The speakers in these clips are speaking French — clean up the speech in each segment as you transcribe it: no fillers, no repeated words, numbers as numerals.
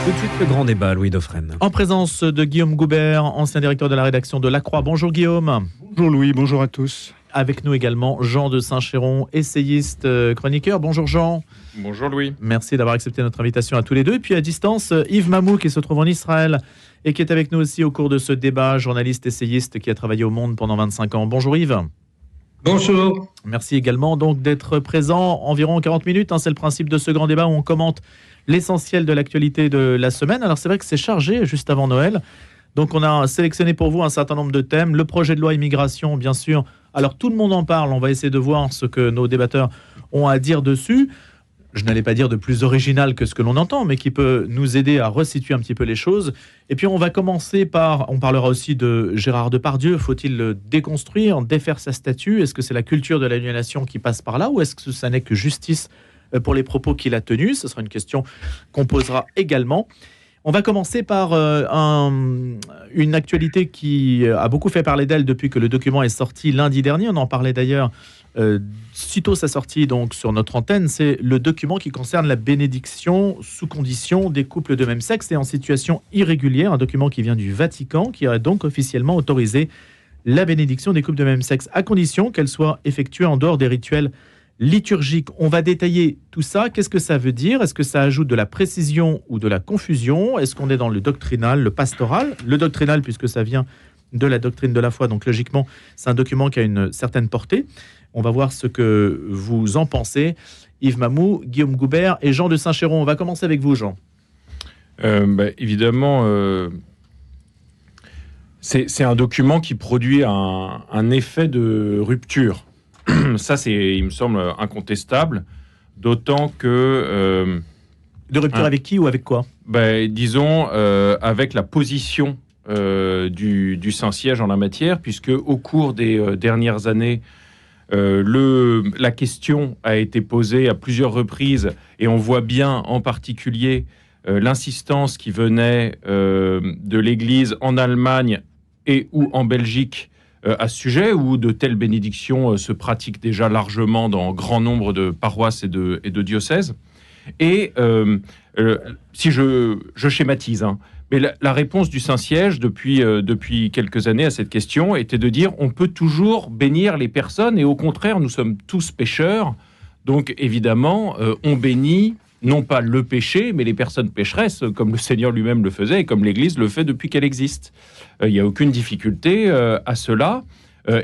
Tout de suite, le grand débat, Louis Dauphren. En présence de Guillaume Goubert, ancien directeur de la rédaction de La Croix. Bonjour Guillaume. Bonjour Louis, bonjour à tous. Avec nous également Jean de Saint-Chéron, essayiste, chroniqueur. Bonjour Jean. Bonjour Louis. Merci d'avoir accepté notre invitation à tous les deux. Et puis à distance, Yves Mamou qui se trouve en Israël et qui est avec nous aussi au cours de ce débat, journaliste, essayiste qui a travaillé au Monde pendant 25 ans. Bonjour Yves. Bonjour. Merci également donc d'être présent environ 40 minutes. C'est le principe de ce grand débat où on commente l'essentiel de l'actualité de la semaine. Alors c'est vrai que c'est chargé juste avant Noël. Donc on a sélectionné pour vous un certain nombre de thèmes. Le projet de loi immigration, bien sûr. Alors tout le monde en parle. On va essayer de voir ce que nos débatteurs ont à dire dessus. Je n'allais pas dire de plus original que ce que l'on entend, mais qui peut nous aider à resituer un petit peu les choses. Et puis on va commencer par, on parlera aussi de Gérard Depardieu. Faut-il le déconstruire, défaire sa statue? Est-ce que c'est la culture de l'aliénation qui passe par là, ou est-ce que ça n'est que justice pour les propos qu'il a tenus? Ce sera une question qu'on posera également. On va commencer par une actualité qui a beaucoup fait parler d'elle depuis que le document est sorti lundi dernier. On en parlait d'ailleurs sitôt sa sortie donc sur notre antenne. C'est le document qui concerne la bénédiction sous condition des couples de même sexe et en situation irrégulière. Un document qui vient du Vatican qui a donc officiellement autorisé la bénédiction des couples de même sexe à condition qu'elle soit effectuée en dehors des rituels liturgique. On va détailler tout ça. Qu'est-ce que ça veut dire? Est-ce que ça ajoute de la précision ou de la confusion? Est-ce qu'on est dans le doctrinal, le pastoral? Le doctrinal, puisque ça vient de la doctrine de la foi, donc logiquement, c'est un document qui a une certaine portée. On va voir ce que vous en pensez. Yves Mamou, Guillaume Goubert et Jean de Saint-Chéron. On va commencer avec vous, Jean. Évidemment, c'est un document qui produit un effet de rupture. Ça, il me semble incontestable, d'autant que... de rupture avec qui ou avec quoi? Disons, avec la position du Saint-Siège en la matière, puisque au cours des dernières années, la question a été posée à plusieurs reprises, et on voit bien en particulier l'insistance qui venait de l'Église en Allemagne et ou en Belgique à ce sujet, où de telles bénédictions se pratiquent déjà largement dans grand nombre de paroisses et de diocèses. Et si je schématise, mais la réponse du Saint-Siège depuis quelques années à cette question était de dire on peut toujours bénir les personnes, et au contraire, nous sommes tous pécheurs, donc évidemment, on bénit non pas le péché, mais les personnes pécheresses, comme le Seigneur lui-même le faisait et comme l'Église le fait depuis qu'elle existe. Il n'y a aucune difficulté à cela.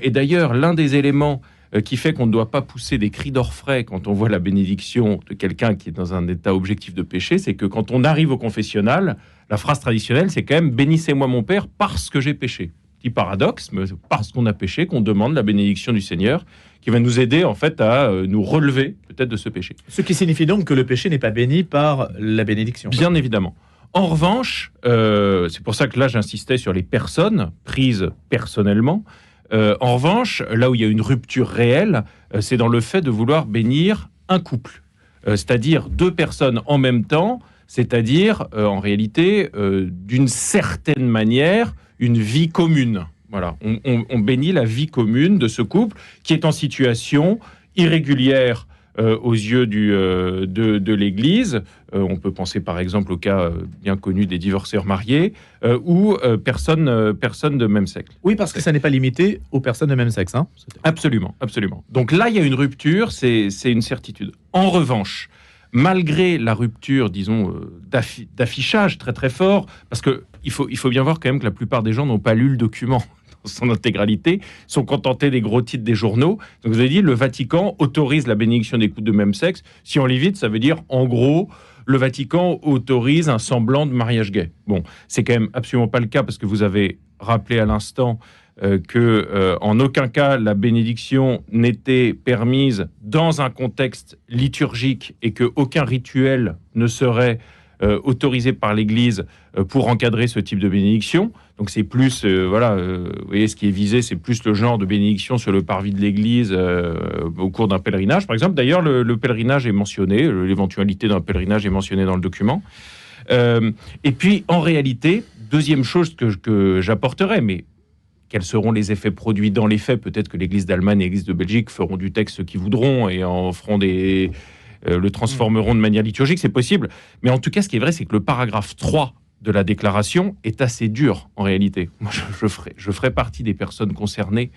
Et d'ailleurs, l'un des éléments qui fait qu'on ne doit pas pousser des cris d'orfraie quand on voit la bénédiction de quelqu'un qui est dans un état objectif de péché, c'est que quand on arrive au confessionnal, la phrase traditionnelle, c'est quand même « Bénissez-moi mon Père parce que j'ai péché ». Petit paradoxe, mais parce qu'on a péché qu'on demande la bénédiction du Seigneur, qui va nous aider en fait à nous relever peut-être de ce péché. Ce qui signifie donc que le péché n'est pas béni par la bénédiction. Bien évidemment. En revanche, c'est pour ça que là j'insistais sur les personnes prises personnellement. En revanche, là où il y a une rupture réelle, c'est dans le fait de vouloir bénir un couple, c'est-à-dire deux personnes en même temps, c'est-à-dire en réalité d'une certaine manière une vie commune. Voilà, on bénit la vie commune de ce couple qui est en situation irrégulière aux yeux de l'Église. On peut penser par exemple au cas bien connu des divorceurs mariés ou personnes de même sexe. Oui, parce que ça n'est pas limité aux personnes de même sexe. Absolument, absolument. Donc là, il y a une rupture, c'est une certitude. En revanche, malgré la rupture, disons, d'affichage très très fort, parce qu'il faut bien voir quand même que la plupart des gens n'ont pas lu le document dans son intégralité, sont contentés des gros titres des journaux. Donc vous avez dit, le Vatican autorise la bénédiction des couples de même sexe. Si on lit vite, ça veut dire, en gros, le Vatican autorise un semblant de mariage gay. Bon, c'est quand même absolument pas le cas, parce que vous avez rappelé à l'instant que en aucun cas la bénédiction n'était permise dans un contexte liturgique et que aucun rituel ne serait autorisé par l'Église pour encadrer ce type de bénédiction. Donc c'est plus, vous voyez, ce qui est visé, c'est plus le genre de bénédiction sur le parvis de l'Église au cours d'un pèlerinage, par exemple. D'ailleurs, le pèlerinage est mentionné, l'éventualité d'un pèlerinage est mentionnée dans le document. Et puis, en réalité, deuxième chose que j'apporterai, mais quels seront les effets produits dans les faits? Peut-être que l'Église d'Allemagne et l'Église de Belgique feront du texte ce qu'ils voudront et en feront des le transformeront de manière liturgique, c'est possible. Mais en tout cas, ce qui est vrai, c'est que le paragraphe 3 de la déclaration est assez dur, en réalité. Moi, je ferai partie des personnes concernées.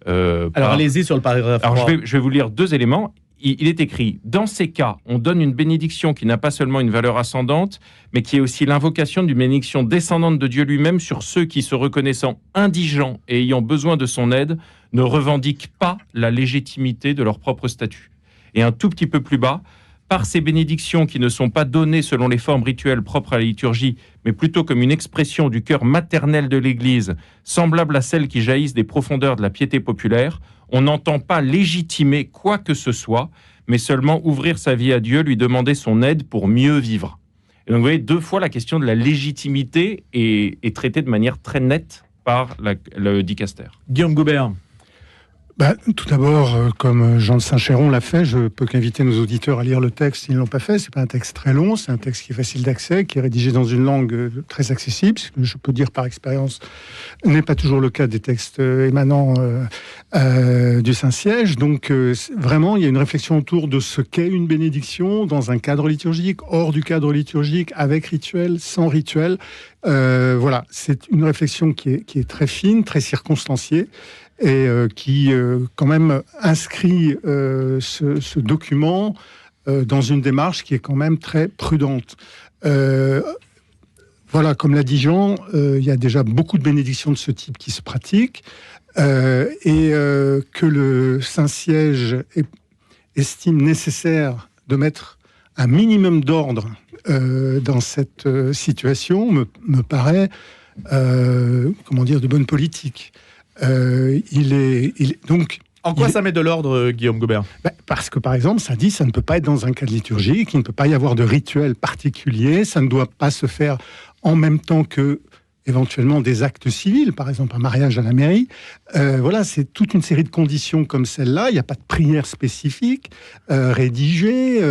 Alors, allez-y sur le paragraphe 3. Alors, je vais vous lire 2 éléments. Il est écrit « Dans ces cas, on donne une bénédiction qui n'a pas seulement une valeur ascendante, mais qui est aussi l'invocation d'une bénédiction descendante de Dieu lui-même sur ceux qui, se reconnaissant indigents et ayant besoin de son aide, ne revendiquent pas la légitimité de leur propre statut. » Et un tout petit peu plus bas, « Par ces bénédictions qui ne sont pas données selon les formes rituelles propres à la liturgie, mais plutôt comme une expression du cœur maternel de l'Église, semblable à celles qui jaillissent des profondeurs de la piété populaire, on n'entend pas légitimer quoi que ce soit, mais seulement ouvrir sa vie à Dieu, lui demander son aide pour mieux vivre. » Et donc vous voyez, 2 fois la question de la légitimité est traitée de manière très nette par le dicaster. Guillaume Goubert. Tout d'abord, comme Jean de Saint-Chéron l'a fait, je peux qu'inviter nos auditeurs à lire le texte s'ils ne l'ont pas fait. C'est pas un texte très long, c'est un texte qui est facile d'accès, qui est rédigé dans une langue très accessible, ce que je peux dire par expérience n'est pas toujours le cas des textes émanant du Saint-Siège. Donc vraiment, il y a une réflexion autour de ce qu'est une bénédiction dans un cadre liturgique, hors du cadre liturgique, avec rituel, sans rituel. Voilà, c'est une réflexion qui est très fine, très circonstanciée, et qui quand même inscrit ce document dans une démarche qui est quand même très prudente. Voilà, comme l'a dit Jean, il y a déjà beaucoup de bénédictions de ce type qui se pratiquent, et que le Saint-Siège estime nécessaire de mettre un minimum d'ordre dans cette situation me paraît, de bonne politique. Donc, en quoi ça met de l'ordre, Guillaume Goubert ? Parce que, par exemple, ça dit ça ne peut pas être dans un cadre liturgique, il ne peut pas y avoir de rituel particulier, ça ne doit pas se faire en même temps que, éventuellement, des actes civils, par exemple un mariage à la mairie. Voilà, c'est toute une série de conditions comme celle-là. Il n'y a pas de prière spécifique rédigée,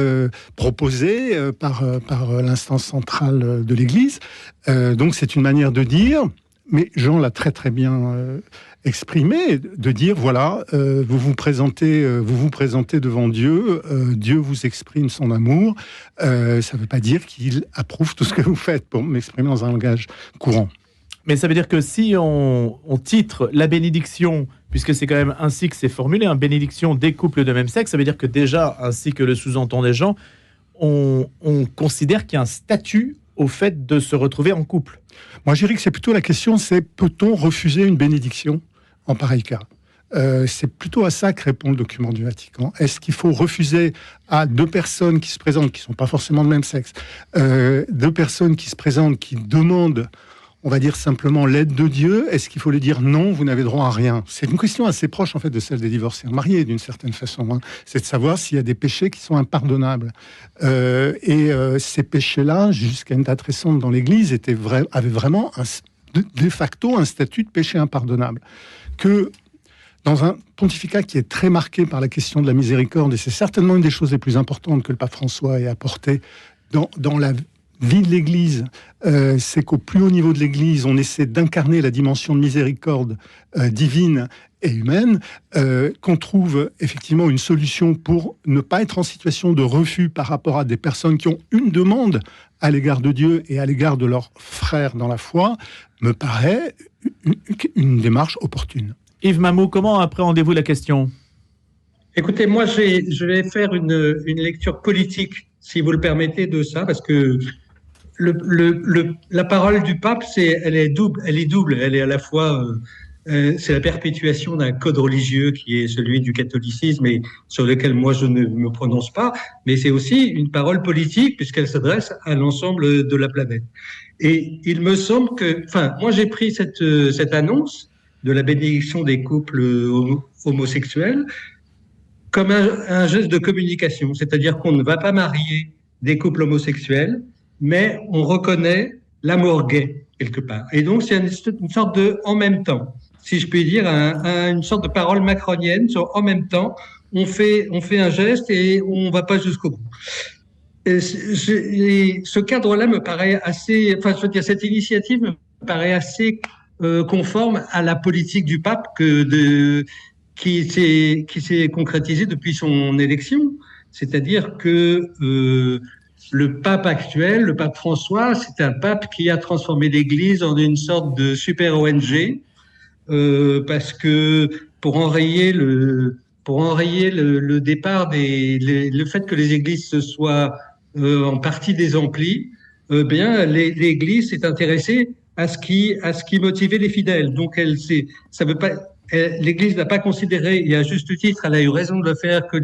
proposée par l'instance centrale de l'Église. Donc, c'est une manière de dire, mais Jean l'a très très bien exprimé, de dire voilà, vous vous présentez devant Dieu, Dieu vous exprime son amour. Ça ne veut pas dire qu'il approuve tout ce que vous faites, pour m'exprimer dans un langage courant. Mais ça veut dire que si on titre la bénédiction, puisque c'est quand même ainsi que c'est formulé, une bénédiction des couples de même sexe, ça veut dire que déjà, ainsi que le sous-entend des gens, on considère qu'il y a un statut au fait de se retrouver en couple. Moi, je dirais que c'est plutôt la question, c'est peut-on refuser une bénédiction en pareil cas ? C'est plutôt à ça que répond le document du Vatican. Est-ce qu'il faut refuser à 2 personnes qui se présentent, qui ne sont pas forcément de même sexe, 2 personnes qui se présentent, qui demandent, on va dire simplement l'aide de Dieu, est-ce qu'il faut leur dire non, vous n'avez droit à rien ? C'est une question assez proche en fait de celle des divorcés mariés d'une certaine façon. Hein. C'est de savoir s'il y a des péchés qui sont impardonnables. Ces péchés-là, jusqu'à une date récente dans l'Église, avaient vraiment de facto un statut de péché impardonnable. Que dans un pontificat qui est très marqué par la question de la miséricorde, et c'est certainement une des choses les plus importantes que le pape François ait apporté dans la vie de l'Église, c'est qu'au plus haut niveau de l'Église, on essaie d'incarner la dimension de miséricorde divine et humaine, qu'on trouve effectivement une solution pour ne pas être en situation de refus par rapport à des personnes qui ont une demande à l'égard de Dieu et à l'égard de leurs frères dans la foi, me paraît une démarche opportune. Yves Mamou, comment appréhendez-vous la question ? Écoutez, moi, je vais faire une lecture politique, si vous le permettez, de ça, parce que la parole du pape, elle est double. Elle est à la fois, c'est la perpétuation d'un code religieux qui est celui du catholicisme et sur lequel moi je ne me prononce pas, mais c'est aussi une parole politique puisqu'elle s'adresse à l'ensemble de la planète. Et il me semble que, moi j'ai pris cette annonce de la bénédiction des couples homosexuels comme un geste de communication, c'est-à-dire qu'on ne va pas marier des couples homosexuels, mais on reconnaît l'amour gay, quelque part. Et donc, c'est une sorte de « en même temps », si je puis dire, une sorte de parole macronienne sur « en même temps », on fait un geste et on ne va pas jusqu'au bout. Et ce cadre-là me paraît assez... cette initiative me paraît assez conforme à la politique du pape qui s'est concrétisée depuis son élection. c'est-à-dire que le pape actuel, le pape François, c'est un pape qui a transformé l'Église en une sorte de super ONG, parce que pour enrayer le départ le fait que les églises se soient en partie désemplies, bien l'Église s'est intéressée à ce qui motivait les fidèles. Donc ça veut pas, l'Église n'a pas considéré, et à juste titre, elle a eu raison de le faire, que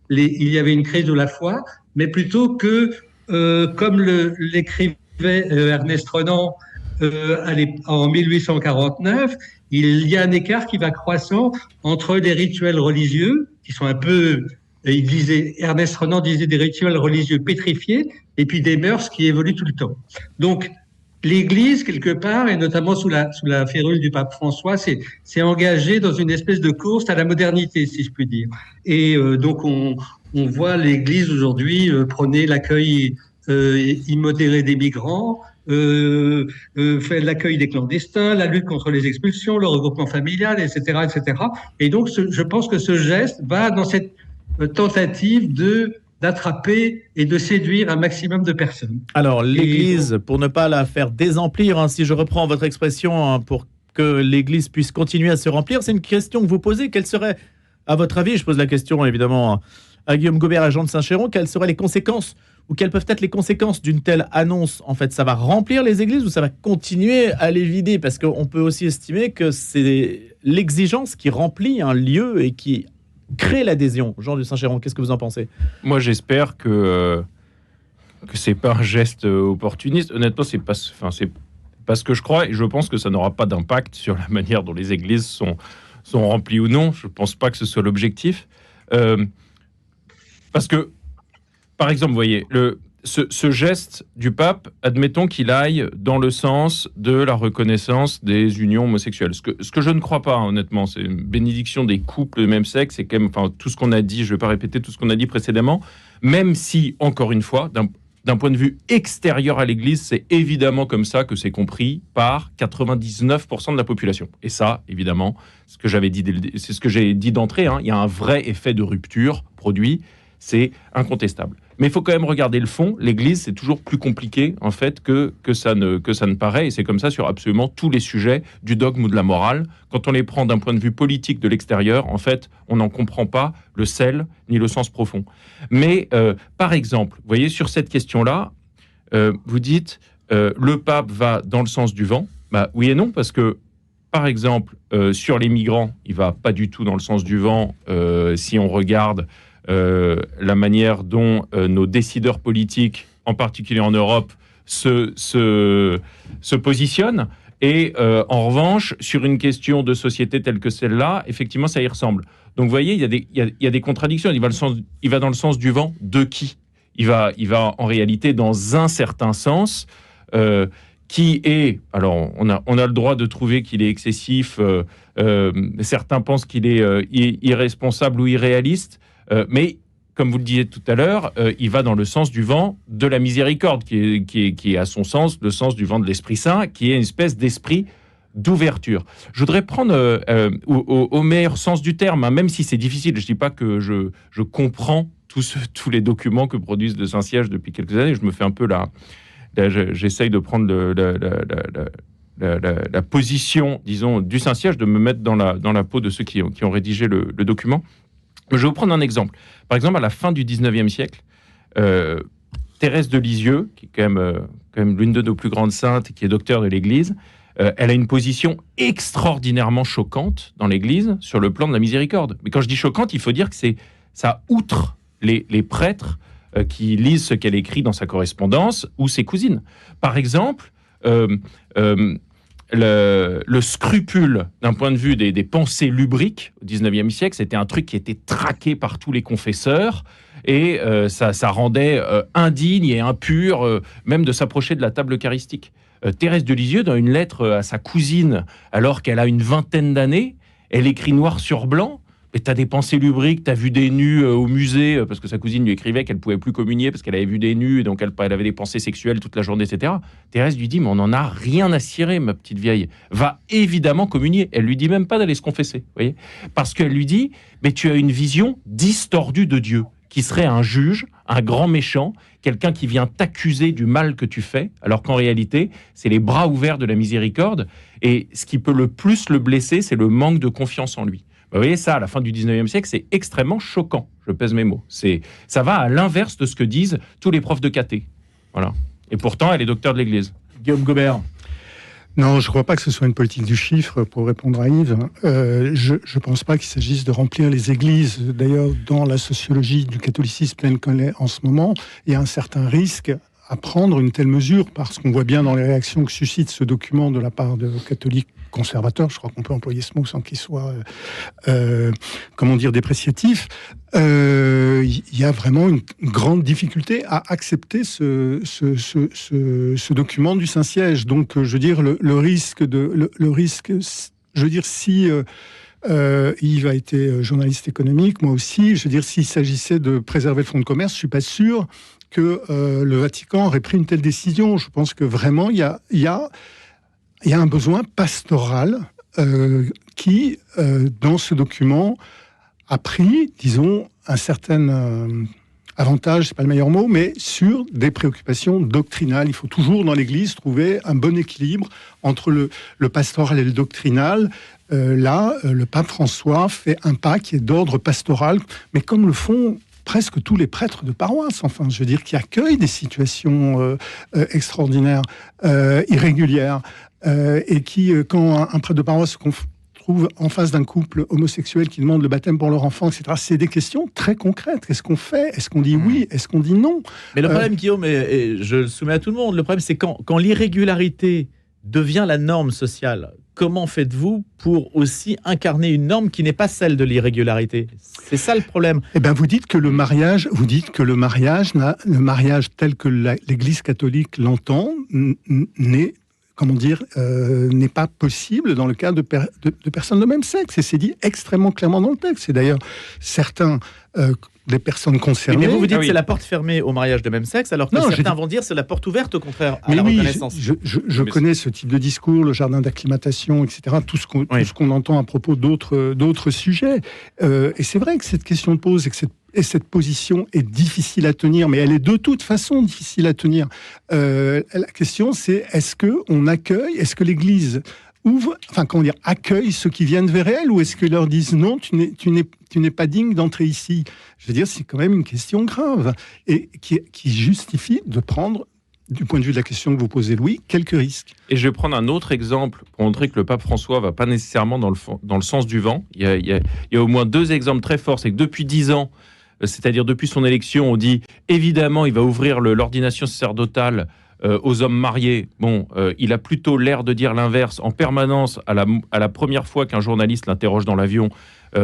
il y avait une crise de la foi, mais plutôt que comme l'écrivait Ernest Renan en 1849, il y a un écart qui va croissant entre les rituels religieux, qui sont un peu, Ernest Renan disait des rituels religieux pétrifiés, et puis des mœurs qui évoluent tout le temps. Donc, l'Église, quelque part, et notamment sous la férule du pape François, s'est engagée dans une espèce de course à la modernité, si je puis dire. Et donc, on voit l'Église aujourd'hui prôner l'accueil immodéré des migrants, fait l'accueil des clandestins, la lutte contre les expulsions, le regroupement familial, etc., etc. Et donc, je pense que ce geste va dans cette tentative d'attraper et de séduire un maximum de personnes. Alors, l'Église, pour ne pas la faire désemplir, si je reprends votre expression, pour que l'Église puisse continuer à se remplir, c'est une question que vous posez. Quelle serait, à votre avis, je pose la question évidemment à Guillaume Gobert, agent de Saint-Chéron, quelles seraient les conséquences ou quelles peuvent être les conséquences d'une telle annonce? En fait, ça va remplir les églises ou ça va continuer à les vider? Parce qu'on peut aussi estimer que c'est l'exigence qui remplit un lieu et qui crée l'adhésion. Jean de Saint-Chéron, qu'est-ce que vous en pensez? Moi, j'espère que c'est pas un geste opportuniste. Honnêtement, c'est pas ce que je crois, et je pense que ça n'aura pas d'impact sur la manière dont les églises sont remplies ou non. Je pense pas que ce soit l'objectif. Parce que, par exemple, vous voyez, ce geste du pape, admettons qu'il aille dans le sens de la reconnaissance des unions homosexuelles. Ce que je ne crois pas, honnêtement, c'est une bénédiction des couples de même sexe, c'est quand même, tout ce qu'on a dit, je ne vais pas répéter tout ce qu'on a dit précédemment, même si, encore une fois, d'un point de vue extérieur à l'Église, c'est évidemment comme ça que c'est compris par 99% de la population. Et ça, évidemment, c'est ce que j'ai dit d'entrée, il y a un vrai effet de rupture produit, c'est incontestable. Mais il faut quand même regarder le fond. L'Église, c'est toujours plus compliqué, en fait, que ça ne paraît. Et c'est comme ça sur absolument tous les sujets du dogme ou de la morale. Quand on les prend d'un point de vue politique de l'extérieur, en fait, on n'en comprend pas le sel ni le sens profond. Mais, par exemple, vous voyez, sur cette question-là, vous dites le pape va dans le sens du vent. Bah, oui et non, parce que, par exemple, sur les migrants, il ne va pas du tout dans le sens du vent si on regarde la manière dont nos décideurs politiques, en particulier en Europe, se positionnent. Et en revanche, sur une question de société telle que celle-là, effectivement, ça y ressemble. Donc, vous voyez, il y a des contradictions. Il va dans le sens du vent de qui ? Il va en réalité dans un certain sens qui est... Alors, on a le droit de trouver qu'il est excessif. Certains pensent qu'il est irresponsable ou irréaliste. Mais, comme vous le disiez tout à l'heure, il va dans le sens du vent de la miséricorde, qui est à son sens le sens du vent de l'Esprit Saint, qui est une espèce d'esprit d'ouverture. Je voudrais prendre au meilleur sens du terme, même si c'est difficile. Je ne dis pas que je comprends tous les documents que produisent le Saint-Siège depuis quelques années. Je me fais un peu j'essaye de prendre la position, disons, du Saint-Siège, de me mettre dans la peau de ceux qui ont rédigé le document. Je vais vous prendre un exemple. Par exemple, à la fin du 19e siècle, Thérèse de Lisieux, qui est quand même l'une de nos plus grandes saintes, qui est docteur de l'Église, elle a une position extraordinairement choquante dans l'Église sur le plan de la miséricorde. Mais quand je dis choquante, il faut dire que ça outre les prêtres qui lisent ce qu'elle écrit dans sa correspondance ou ses cousines. Par exemple, le scrupule d'un point de vue des pensées lubriques au 19e siècle, c'était un truc qui était traqué par tous les confesseurs et ça rendait indigne et impur même de s'approcher de la table eucharistique. Thérèse de Lisieux, dans une lettre à sa cousine, alors qu'elle a une vingtaine d'années, elle écrit noir sur blanc: mais t'as des pensées lubriques, t'as vu des nus au musée, parce que sa cousine lui écrivait qu'elle pouvait plus communier parce qu'elle avait vu des nus, et donc elle avait des pensées sexuelles toute la journée, etc. Thérèse lui dit: mais on n'en a rien à cirer, ma petite vieille. Va évidemment communier. Elle lui dit même pas d'aller se confesser, voyez, parce qu'elle lui dit: mais tu as une vision distordue de Dieu, qui serait un juge, un grand méchant, quelqu'un qui vient t'accuser du mal que tu fais, alors qu'en réalité, c'est les bras ouverts de la miséricorde. Et ce qui peut le plus le blesser, c'est le manque de confiance en lui. Vous voyez, ça, à la fin du 19e siècle, c'est extrêmement choquant. Je pèse mes mots. Ça va à l'inverse de ce que disent tous les profs de caté. Voilà. Et pourtant, elle est docteur de l'Église. Guillaume Gobert. Non, je ne crois pas que ce soit une politique du chiffre, pour répondre à Yves. Je ne pense pas qu'il s'agisse de remplir les églises. D'ailleurs, dans la sociologie du catholicisme telle qu'elle est en ce moment, il y a un certain risque à prendre une telle mesure, parce qu'on voit bien dans les réactions que suscite ce document de la part de catholiques conservateurs, je crois qu'on peut employer ce mot sans qu'il soit, dépréciatif. Il y a vraiment une grande difficulté à accepter ce document du Saint-Siège. Donc, je veux dire, le risque, je veux dire, si Yves a été journaliste économique, moi aussi, je veux dire, s'il s'agissait de préserver le fonds de commerce, je suis pas sûr que le Vatican aurait pris une telle décision. Je pense que vraiment, il y a un besoin pastoral qui, dans ce document, a pris, disons, un certain avantage, c'est pas le meilleur mot, mais sur des préoccupations doctrinales. Il faut toujours, dans l'Église, trouver un bon équilibre entre le pastoral et le doctrinal. Là, le pape François fait un pas qui est d'ordre pastoral, mais comme le font presque tous les prêtres de paroisse, enfin, je veux dire, qui accueillent des situations extraordinaires, irrégulières, et qui, quand un prêtre de paroisse se trouve en face d'un couple homosexuel qui demande le baptême pour leur enfant, etc., c'est des questions très concrètes. Qu'est-ce qu'on fait ? Est-ce qu'on dit oui ? Est-ce qu'on dit non ? Mais le problème, Guillaume, et je le soumets à tout le monde, le problème, c'est quand l'irrégularité devient la norme sociale, comment faites-vous pour aussi incarner une norme qui n'est pas celle de l'irrégularité ? C'est ça le problème. Eh bien, vous dites que le mariage tel que l'Église catholique l'entend, n'est pas possible dans le cas de personnes de même sexe. Et c'est dit extrêmement clairement dans le texte. Et d'ailleurs, certains des personnes concernées... Mais vous dites que c'est la porte fermée au mariage de même sexe, alors que certains vont dire c'est la porte ouverte, au contraire, à la reconnaissance. Je connais ce type de discours, le jardin d'acclimatation, etc., tout ce qu'on entend à propos d'autres sujets. Et c'est vrai que cette question de pose et cette position est difficile à tenir, mais elle est de toute façon difficile à tenir. La question, c'est est-ce que l'Église accueille ceux qui viennent vers elle, ou est-ce qu'ils leur disent non, tu n'es pas digne d'entrer ici ? Je veux dire, c'est quand même une question grave et qui justifie de prendre, du point de vue de la question que vous posez, Louis, quelques risques. Et je vais prendre un autre exemple pour montrer que le pape François va pas nécessairement dans le sens du vent. Il y a au moins 2 exemples très forts. C'est que depuis 10 ans, c'est-à-dire depuis son élection, on dit évidemment il va ouvrir l'ordination sacerdotale aux hommes mariés. Bon, il a plutôt l'air de dire l'inverse en permanence à la première fois qu'un journaliste l'interroge dans l'avion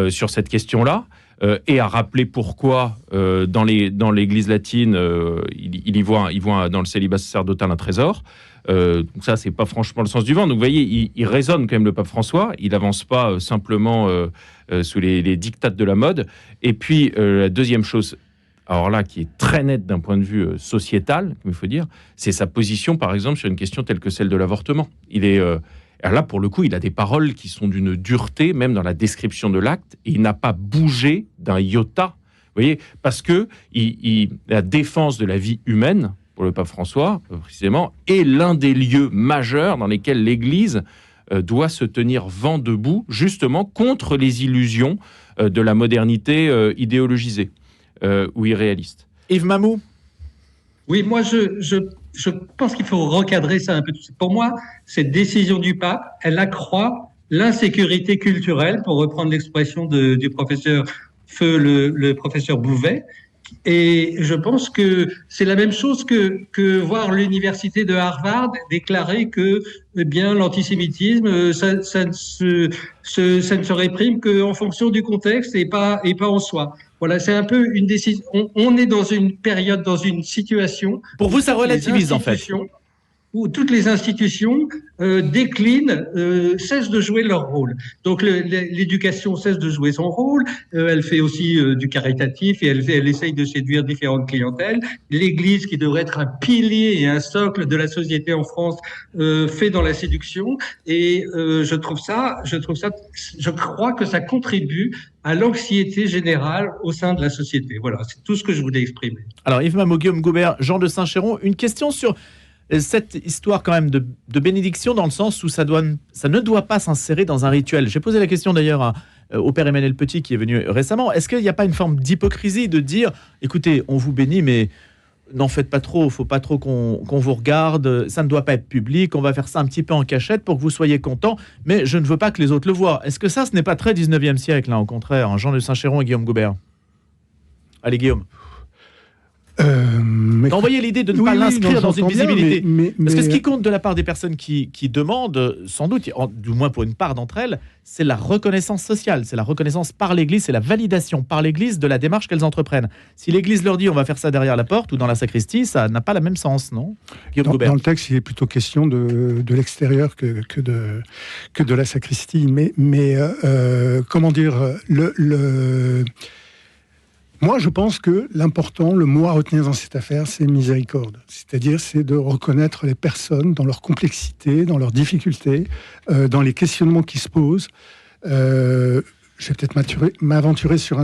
sur cette question-là, et à rappeler pourquoi dans l'Église latine il y voit dans le célibat sacerdotal un trésor. Donc ça, c'est pas franchement le sens du vent. Donc vous voyez, il raisonne quand même, le pape François. Il avance pas simplement sous les dictats de la mode. Et puis la deuxième chose, alors là, qui est très nette d'un point de vue sociétal, il faut dire, c'est sa position, par exemple, sur une question telle que celle de l'avortement. Alors là, pour le coup, il a des paroles qui sont d'une dureté, même dans la description de l'acte, et il n'a pas bougé d'un iota. Vous voyez, parce que la défense de la vie humaine, pour le pape François, précisément, est l'un des lieux majeurs dans lesquels l'Église doit se tenir vent debout, justement, contre les illusions de la modernité idéologisée. Ou irréaliste. Yves Mamou. Oui, moi je pense qu'il faut recadrer ça un peu. Pour moi, cette décision du pape, elle accroît l'insécurité culturelle, pour reprendre l'expression du professeur le professeur Bouvet. Et je pense que c'est la même chose que voir l'université de Harvard déclarer que l'antisémitisme ça ne se réprime qu'en fonction du contexte et pas en soi. Voilà, c'est un peu une décision. On est dans une période, dans une situation. Pour vous, ça relativise en fait. où toutes les institutions déclinent, cessent de jouer leur rôle. Donc l'éducation cesse de jouer son rôle, elle fait aussi du caritatif et elle essaye de séduire différentes clientèles. L'Église, qui devrait être un pilier et un socle de la société en France, fait dans la séduction, et je crois que ça contribue à l'anxiété générale au sein de la société. Voilà, c'est tout ce que je voulais exprimer. Alors Yves Mamou, Guillaume Goubert, Jean de Saint-Chéron, une question sur cette histoire quand même de bénédiction, dans le sens où ça ne doit pas s'insérer dans un rituel. J'ai posé la question d'ailleurs au père Emmanuel Petit, qui est venu récemment. Est-ce qu'il n'y a pas une forme d'hypocrisie de dire, écoutez, on vous bénit, mais n'en faites pas trop, il ne faut pas trop qu'on vous regarde, ça ne doit pas être public, on va faire ça un petit peu en cachette pour que vous soyez contents, mais je ne veux pas que les autres le voient. Est-ce que ça, ce n'est pas très 19e siècle, au contraire, Jean de Saint-Chéron et Guillaume Goubert? Allez, Guillaume. Envoyez l'idée de ne pas l'inscrire dans une visibilité. Parce que ce qui compte de la part des personnes qui demandent, sans doute, du moins pour une part d'entre elles, c'est la reconnaissance sociale, c'est la reconnaissance par l'Église, c'est la validation par l'Église de la démarche qu'elles entreprennent. Si l'Église leur dit on va faire ça derrière la porte ou dans la sacristie, ça n'a pas le même sens, non? Dans le texte, il est plutôt question de l'extérieur que de la sacristie. Mais comment dire, moi, je pense que l'important, le mot à retenir dans cette affaire, c'est miséricorde. C'est-à-dire, c'est de reconnaître les personnes dans leur complexité, dans leurs difficultés, dans les questionnements qui se posent. Je vais peut-être m'aventurer sur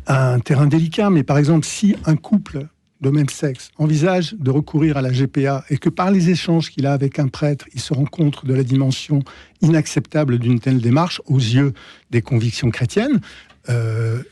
un terrain délicat, mais par exemple, si un couple de même sexe envisage de recourir à la GPA et que par les échanges qu'il a avec un prêtre, il se rend compte de la dimension inacceptable d'une telle démarche aux yeux des convictions chrétiennes,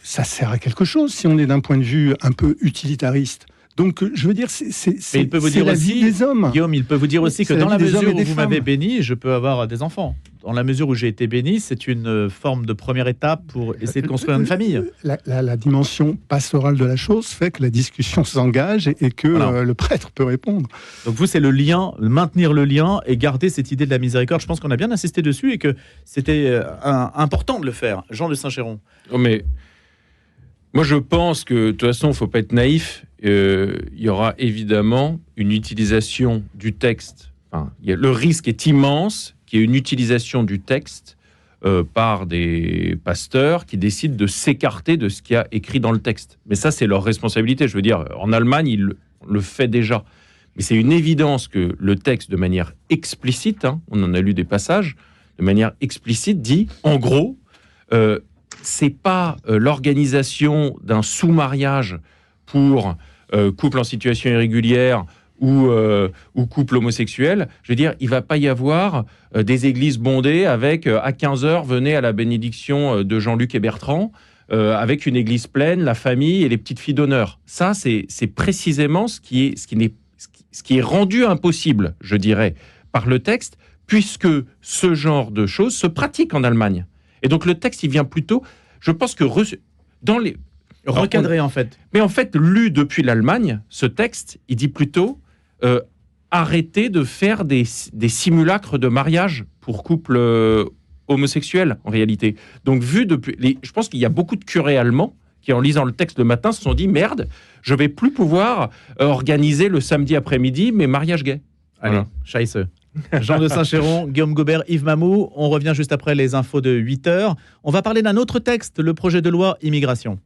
ça sert à quelque chose si on est d'un point de vue un peu utilitariste. Donc, je veux dire, c'est la vie des hommes. Guillaume, il peut vous dire aussi que dans la mesure où vous m'avez béni, je peux avoir des enfants. Dans la mesure où j'ai été béni, c'est une forme de première étape pour essayer de construire une famille. La dimension pastorale de la chose fait que la discussion s'engage et que le prêtre peut répondre. Donc vous, c'est le lien, maintenir le lien et garder cette idée de la miséricorde. Je pense qu'on a bien insisté dessus et que c'était important de le faire. Jean de Saint-Chéron. Oh, mais moi, je pense que, de toute façon, il ne faut pas être naïf. Il y aura évidemment une utilisation du texte. Enfin, le risque est immense qu'il y ait une utilisation du texte par des pasteurs qui décident de s'écarter de ce qu'il y a écrit dans le texte. Mais ça, c'est leur responsabilité. Je veux dire, en Allemagne, ils le fait déjà. Mais c'est une évidence que le texte, de manière explicite, on en a lu des passages, de manière explicite, dit, en gros, c'est pas l'organisation d'un sous-mariage pour couple en situation irrégulière ou couple homosexuel. Je veux dire, il ne va pas y avoir des églises bondées avec, à 15h, venez à la bénédiction de Jean-Luc et Bertrand, avec une église pleine, la famille et les petites filles d'honneur. Ça, c'est précisément ce qui est rendu impossible, je dirais, par le texte, puisque ce genre de choses se pratique en Allemagne. Et donc, le texte, il vient plutôt, je pense que dans les... Recadré, en fait. Mais en fait, lu depuis l'Allemagne, ce texte, il dit plutôt arrêtez de faire des simulacres de mariage pour couples homosexuels, en réalité. Donc, je pense qu'il y a beaucoup de curés allemands qui, en lisant le texte le matin, se sont dit « Merde, je ne vais plus pouvoir organiser le samedi après-midi mes mariages gays. » Allez, scheisse. Jean de Saint-Chéron, Guillaume Goubert, Yves Mamou. On revient juste après les infos de 8h. On va parler d'un autre texte, le projet de loi immigration.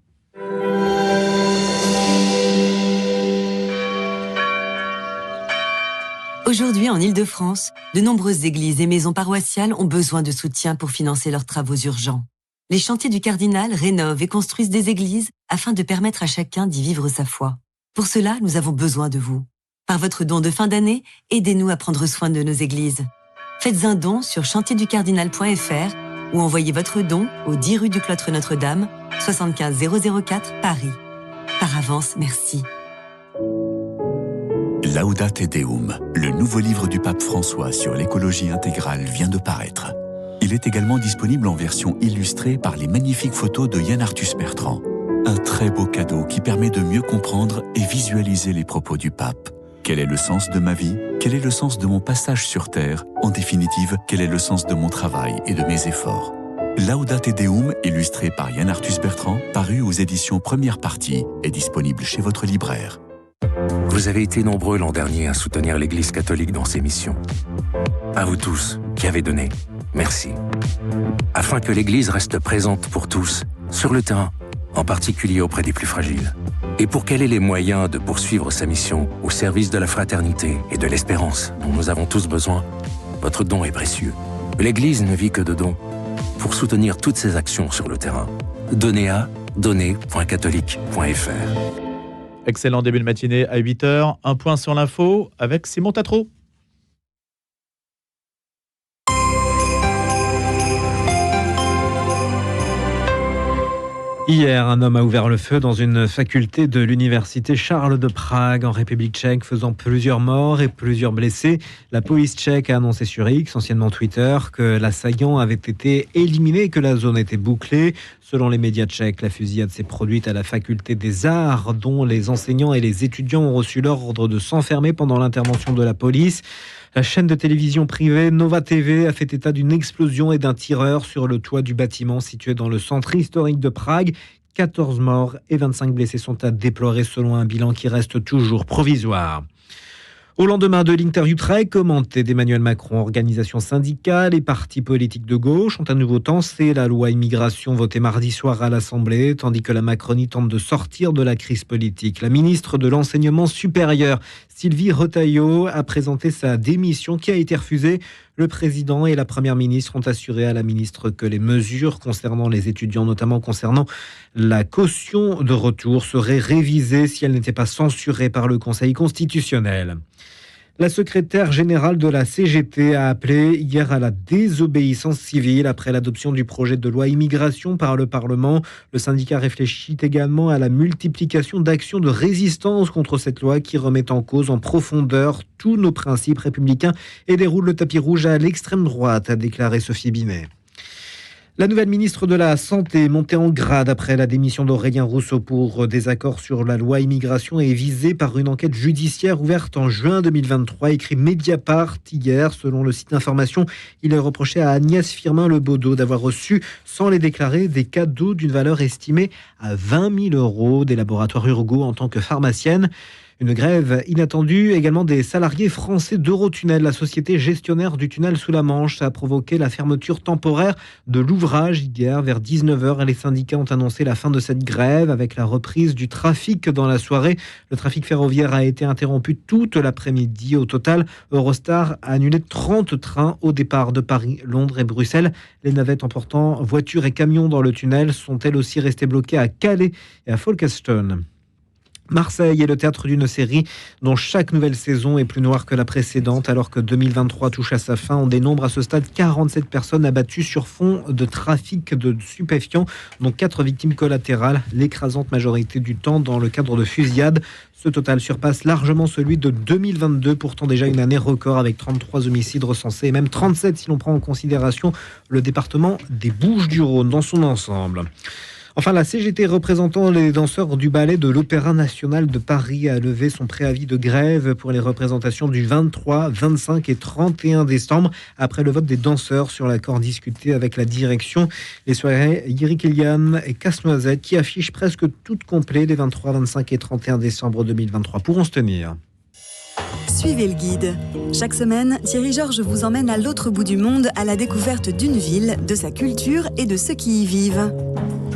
Aujourd'hui, en Île-de-France, de nombreuses églises et maisons paroissiales ont besoin de soutien pour financer leurs travaux urgents. Les chantiers du Cardinal rénovent et construisent des églises afin de permettre à chacun d'y vivre sa foi. Pour cela, nous avons besoin de vous. Par votre don de fin d'année, aidez-nous à prendre soin de nos églises. Faites un don sur chantierducardinal.fr ou envoyez votre don au 10 rue du Cloître Notre-Dame, 75 004 Paris. Par avance, merci. Laudate Deum, le nouveau livre du pape François sur l'écologie intégrale vient de paraître. Il est également disponible en version illustrée par les magnifiques photos de Yann Arthus Bertrand. Un très beau cadeau qui permet de mieux comprendre et visualiser les propos du pape. Quel est le sens de ma vie? Quel est le sens de mon passage sur Terre? En définitive, quel est le sens de mon travail et de mes efforts? Laudate Deum, illustré par Yann Arthus Bertrand, paru aux éditions Première Partie, est disponible chez votre libraire. Vous avez été nombreux l'an dernier à soutenir l'Église catholique dans ses missions. À vous tous qui avez donné, merci. Afin que l'Église reste présente pour tous, sur le terrain, en particulier auprès des plus fragiles, et pour qu'elle ait les moyens de poursuivre sa mission au service de la fraternité et de l'espérance dont nous avons tous besoin, votre don est précieux. L'Église ne vit que de dons. Pour soutenir toutes ses actions sur le terrain, donnez à donner.catholique.fr. Excellent début de matinée à 8h. Un point sur l'info avec Simon Tatro. Hier, un homme a ouvert le feu dans une faculté de l'université Charles de Prague en République tchèque, faisant plusieurs morts et plusieurs blessés. La police tchèque a annoncé sur X, anciennement Twitter, que l'assaillant avait été éliminé et que la zone était bouclée. Selon les médias tchèques, la fusillade s'est produite à la faculté des arts, dont les enseignants et les étudiants ont reçu l'ordre de s'enfermer pendant l'intervention de la police. La chaîne de télévision privée Nova TV a fait état d'une explosion et d'un tireur sur le toit du bâtiment situé dans le centre historique de Prague. 14 morts et 25 blessés sont à déplorer selon un bilan qui reste toujours provisoire. Au lendemain de l'interview très commentée d'Emmanuel Macron, organisations syndicales et partis politiques de gauche ont à nouveau tensé la loi immigration votée mardi soir à l'Assemblée, tandis que la Macronie tente de sortir de la crise politique. La ministre de l'Enseignement supérieur, Sylvie Retailleau, a présenté sa démission qui a été refusée. Le président et la première ministre ont assuré à la ministre que les mesures concernant les étudiants, notamment concernant la caution de retour, seraient révisées si elles n'étaient pas censurées par le Conseil constitutionnel. La secrétaire générale de la CGT a appelé hier à la désobéissance civile après l'adoption du projet de loi immigration par le Parlement. Le syndicat réfléchit également à la multiplication d'actions de résistance contre cette loi qui remet en cause en profondeur tous nos principes républicains et déroule le tapis rouge à l'extrême droite, a déclaré Sophie Binet. La nouvelle ministre de la Santé, montée en grade après la démission d'Aurélien Rousseau pour désaccord sur la loi immigration, est visée par une enquête judiciaire ouverte en juin 2023, écrit Mediapart hier. Selon le site d'information, il est reproché à Agnès Firmin-Lebaudot d'avoir reçu, sans les déclarer, des cadeaux d'une valeur estimée à 20 000 euros des laboratoires Urgo en tant que pharmacienne. Une grève inattendue également des salariés français d'Eurotunnel, la société gestionnaire du tunnel sous la Manche. Ça a provoqué la fermeture temporaire de l'ouvrage hier vers 19h. Les syndicats ont annoncé la fin de cette grève avec la reprise du trafic dans la soirée. Le trafic ferroviaire a été interrompu toute l'après-midi. Au total, Eurostar a annulé 30 trains au départ de Paris, Londres et Bruxelles. Les navettes emportant voitures et camions dans le tunnel sont elles aussi restées bloquées à Calais et à Folkestone. Marseille est le théâtre d'une série dont chaque nouvelle saison est plus noire que la précédente. Alors que 2023 touche à sa fin, on dénombre à ce stade 47 personnes abattues sur fond de trafic de stupéfiants, dont 4 victimes collatérales, l'écrasante majorité du temps dans le cadre de fusillades. Ce total surpasse largement celui de 2022, pourtant déjà une année record avec 33 homicides recensés et même 37 si l'on prend en considération le département des Bouches-du-Rhône dans son ensemble. Enfin, la CGT représentant les danseurs du ballet de l'Opéra National de Paris a levé son préavis de grève pour les représentations du 23, 25 et 31 décembre après le vote des danseurs sur l'accord discuté avec la direction. Les soirées Yeri Kilian et Casse-Noisette, qui affichent presque toutes complètes les 23, 25 et 31 décembre 2023, pourront se tenir. Suivez le guide. Chaque semaine, Thierry Georges vous emmène à l'autre bout du monde à la découverte d'une ville, de sa culture et de ceux qui y vivent.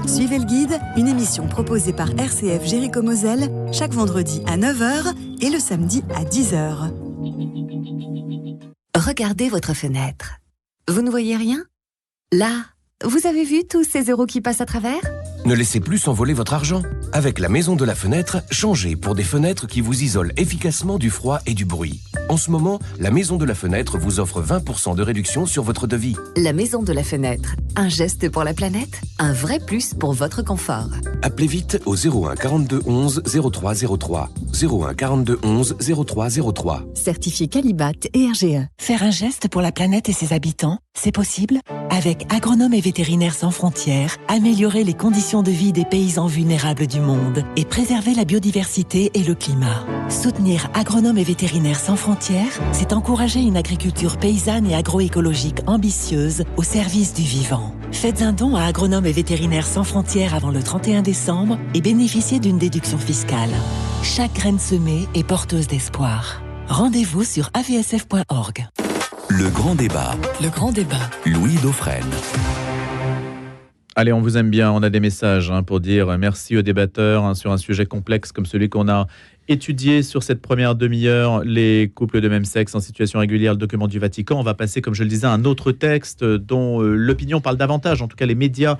Suivez le guide, une émission proposée par RCF Jéricho-Moselle chaque vendredi à 9h et le samedi à 10h. Regardez votre fenêtre. Vous ne voyez rien ? Là, vous avez vu tous ces euros qui passent à travers ? Ne laissez plus s'envoler votre argent. Avec la Maison de la Fenêtre, changez pour des fenêtres qui vous isolent efficacement du froid et du bruit. En ce moment, la Maison de la Fenêtre vous offre 20% de réduction sur votre devis. La Maison de la Fenêtre, un geste pour la planète, un vrai plus pour votre confort. Appelez vite au 01 42 11 03 03. 01 42 11 03 03. Certifié Qualibat et RGE. Faire un geste pour la planète et ses habitants, c'est possible ? Avec Agronomes et Vétérinaires sans frontières, améliorer les conditions de vie des paysans vulnérables du monde et préserver la biodiversité et le climat. Soutenir Agronomes et Vétérinaires sans frontières, c'est encourager une agriculture paysanne et agroécologique ambitieuse au service du vivant. Faites un don à Agronomes et Vétérinaires sans frontières avant le 31 décembre et bénéficiez d'une déduction fiscale. Chaque graine semée est porteuse d'espoir. Rendez-vous sur avsf.org. Le grand débat. Le grand débat. Louis Dauphren. Allez, on vous aime bien, on a des messages pour dire merci aux débatteurs sur un sujet complexe comme celui qu'on a étudié sur cette première demi-heure, les couples de même sexe en situation régulière, le document du Vatican. On va passer, comme je le disais, à un autre texte dont l'opinion parle davantage, en tout cas les médias.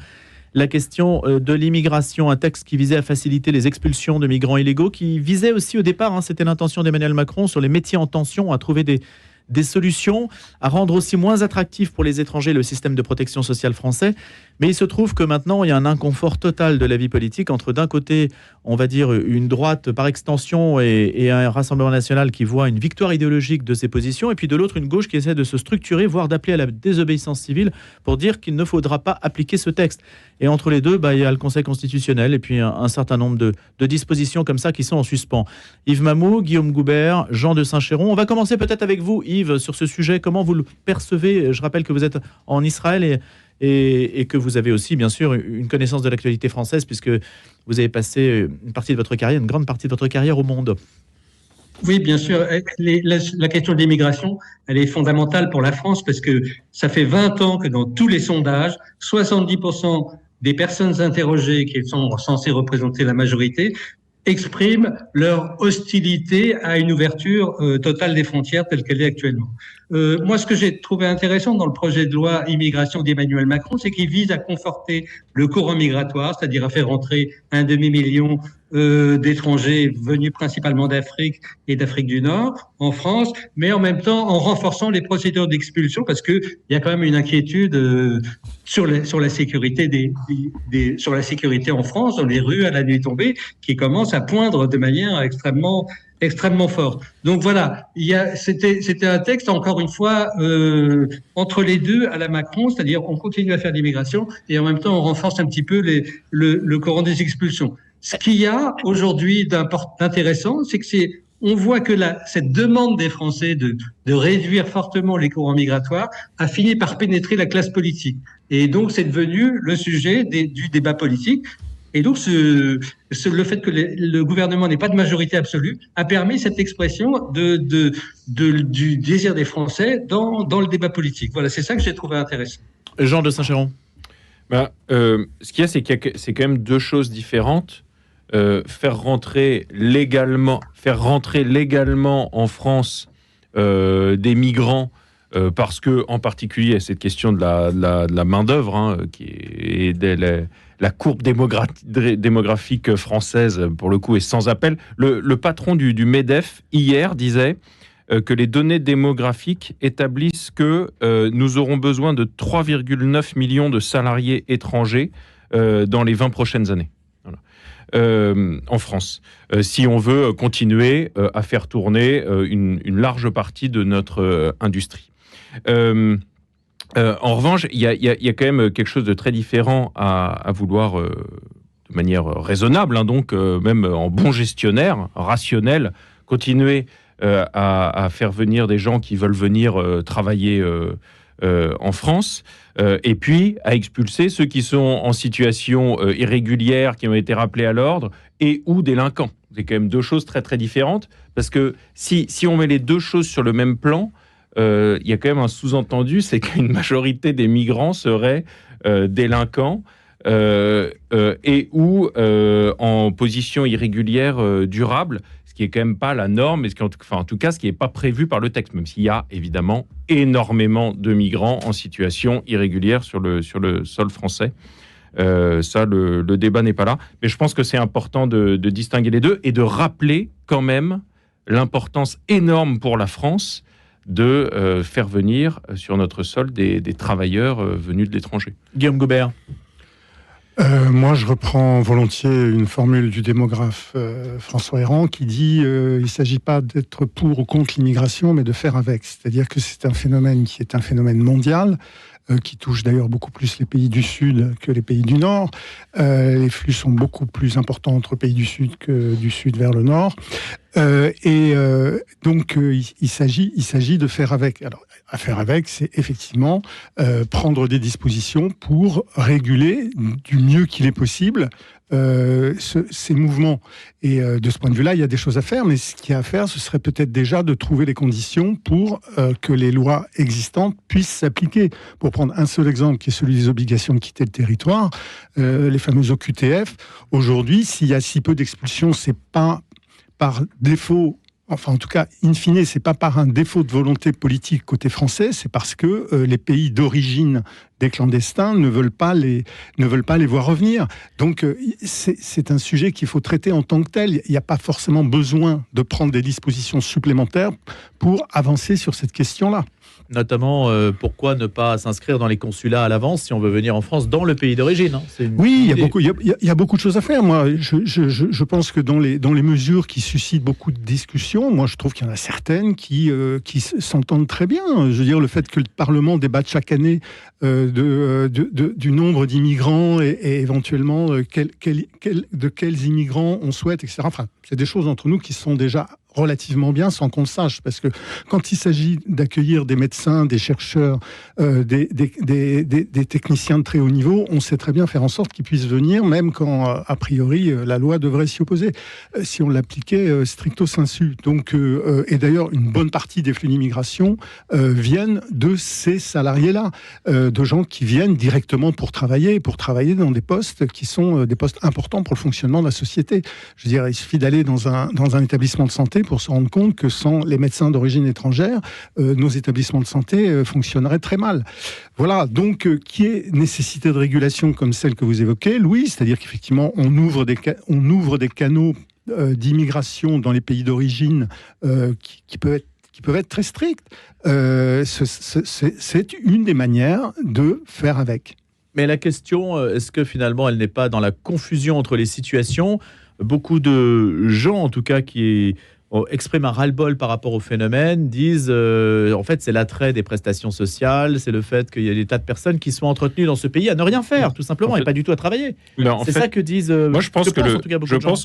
La question de l'immigration, un texte qui visait à faciliter les expulsions de migrants illégaux, qui visait aussi au départ, c'était l'intention d'Emmanuel Macron, sur les métiers en tension, à trouver des solutions, à rendre aussi moins attractif pour les étrangers le système de protection sociale français. Mais il se trouve que maintenant, il y a un inconfort total de la vie politique entre, d'un côté, on va dire, une droite par extension et un Rassemblement national qui voit une victoire idéologique de ses positions, et puis de l'autre, une gauche qui essaie de se structurer, voire d'appeler à la désobéissance civile pour dire qu'il ne faudra pas appliquer ce texte. Et entre les deux, il y a le Conseil constitutionnel et puis un certain nombre de dispositions comme ça qui sont en suspens. Yves Mamou, Guillaume Goubert, Jean de Saint-Chéron. On va commencer peut-être avec vous, Yves, sur ce sujet. Comment vous le percevez ? Je rappelle que vous êtes en Israël et que vous avez aussi, bien sûr, une connaissance de l'actualité française, puisque vous avez passé une grande partie de votre carrière au monde. Oui, bien sûr. La question de l'immigration, elle est fondamentale pour la France parce que ça fait 20 ans que dans tous les sondages, 70% des personnes interrogées qui sont censées représenter la majorité expriment leur hostilité à une ouverture totale des frontières telle qu'elle est actuellement. Moi, ce que j'ai trouvé intéressant dans le projet de loi immigration d'Emmanuel Macron, c'est qu'il vise à conforter le courant migratoire, c'est-à-dire à faire rentrer 1,5 million d'étrangers venus principalement d'Afrique et d'Afrique du Nord en France, mais en même temps en renforçant les procédures d'expulsion parce que il y a quand même une inquiétude sur la sécurité sur la sécurité en France, dans les rues à la nuit tombée, qui commence à poindre de manière extrêmement forte. Donc voilà, c'était un texte encore une fois entre les deux à la Macron, c'est-à-dire on continue à faire de l'immigration et en même temps on renforce un petit peu le courant des expulsions. Ce qu'il y a aujourd'hui d'intéressant, c'est que on voit que cette demande des Français de réduire fortement les courants migratoires a fini par pénétrer la classe politique. Et donc, c'est devenu le sujet du débat politique. Et donc, le fait que le gouvernement n'ait pas de majorité absolue a permis cette expression du désir des Français dans le débat politique. Voilà, c'est ça que j'ai trouvé intéressant. Jean de Saint-Chéron. Ce qu'il y a, c'est quand même deux choses différentes. Faire rentrer légalement en France des migrants parce que, en particulier, cette question de la main-d'œuvre qui est la courbe démographique française, pour le coup, est sans appel. Le patron du MEDEF, hier, disait que les données démographiques établissent que nous aurons besoin de 3,9 millions de salariés étrangers dans les 20 prochaines années. En France, si on veut continuer à faire tourner une large partie de notre industrie. En revanche, il y a quand même quelque chose de très différent à vouloir, de manière raisonnable, donc même en bon gestionnaire, rationnel, continuer à faire venir des gens qui veulent venir travailler en France, et puis à expulser ceux qui sont en situation irrégulière, qui ont été rappelés à l'ordre, et ou délinquants. C'est quand même deux choses très très différentes, parce que si on met les deux choses sur le même plan, il y a quand même un sous-entendu, c'est qu'une majorité des migrants seraient délinquants et ou en position irrégulière durable, ce qui est quand même pas la norme, en tout cas ce qui n'est pas prévu par le texte, même s'il y a évidemment énormément de migrants en situation irrégulière sur le sol français. Le débat n'est pas là, mais je pense que c'est important de distinguer les deux et de rappeler quand même l'importance énorme pour la France de faire venir sur notre sol des travailleurs venus de l'étranger. Guillaume Goubert. Moi, je reprends volontiers une formule du démographe François Héran qui dit il ne s'agit pas d'être pour ou contre l'immigration, mais de faire avec. C'est-à-dire que c'est un phénomène qui est un phénomène mondial, qui touche d'ailleurs beaucoup plus les pays du Sud que les pays du Nord. Les flux sont beaucoup plus importants entre pays du Sud que du Sud vers le Nord. Donc, il s'agit de faire avec. Alors, à faire avec, c'est effectivement prendre des dispositions pour réguler du mieux qu'il est possible ces mouvements. Et de ce point de vue-là, il y a des choses à faire, mais ce qu'il y a à faire, ce serait peut-être déjà de trouver les conditions pour que les lois existantes puissent s'appliquer. Pour prendre un seul exemple, qui est celui des obligations de quitter le territoire, les fameuses OQTF, aujourd'hui, s'il y a si peu d'expulsions, c'est pas par défaut. Enfin, en tout cas, in fine, c'est pas par un défaut de volonté politique côté français, c'est parce que les pays d'origine des clandestins ne veulent pas les voir revenir. Donc, c'est un sujet qu'il faut traiter en tant que tel. Il n'y a pas forcément besoin de prendre des dispositions supplémentaires pour avancer sur cette question-là. Notamment, pourquoi ne pas s'inscrire dans les consulats à l'avance si on veut venir en France dans le pays d'origine, hein. Oui, il y a beaucoup de choses à faire. Moi, je pense que dans les mesures qui suscitent beaucoup de discussions, moi, je trouve qu'il y en a certaines qui s'entendent très bien. Je veux dire, le fait que le Parlement débatte chaque année du nombre d'immigrants et éventuellement de quels immigrants on souhaite, etc. Enfin, c'est des choses entre nous qui sont déjà relativement bien sans qu'on le sache, parce que quand il s'agit d'accueillir des médecins, des chercheurs, des techniciens de très haut niveau, on sait très bien faire en sorte qu'ils puissent venir, même quand, a priori, la loi devrait s'y opposer, si on l'appliquait stricto sensu. Donc, et d'ailleurs, une bonne partie des flux d'immigration viennent de ces salariés-là, de gens qui viennent directement pour travailler dans des postes qui sont des postes importants pour le fonctionnement de la société. Je veux dire, il suffit d'aller dans un établissement de santé pour se rendre compte que sans les médecins d'origine étrangère, nos établissements de santé fonctionneraient très mal. Voilà, donc qui est nécessité de régulation comme celle que vous évoquez, Louis, c'est-à-dire qu'effectivement on ouvre des canaux d'immigration dans les pays d'origine qui peuvent être très stricts. C'est une des manières de faire avec. Mais la question, est-ce que finalement elle n'est pas dans la confusion entre les situations ? Beaucoup de gens, en tout cas, qui expriment un ras-le-bol par rapport au phénomène, disent en fait c'est l'attrait des prestations sociales, c'est le fait qu'il y a des tas de personnes qui sont entretenues dans ce pays à ne rien faire, tout simplement, en fait, et pas du tout à travailler. C'est ça que disent. Moi, je pense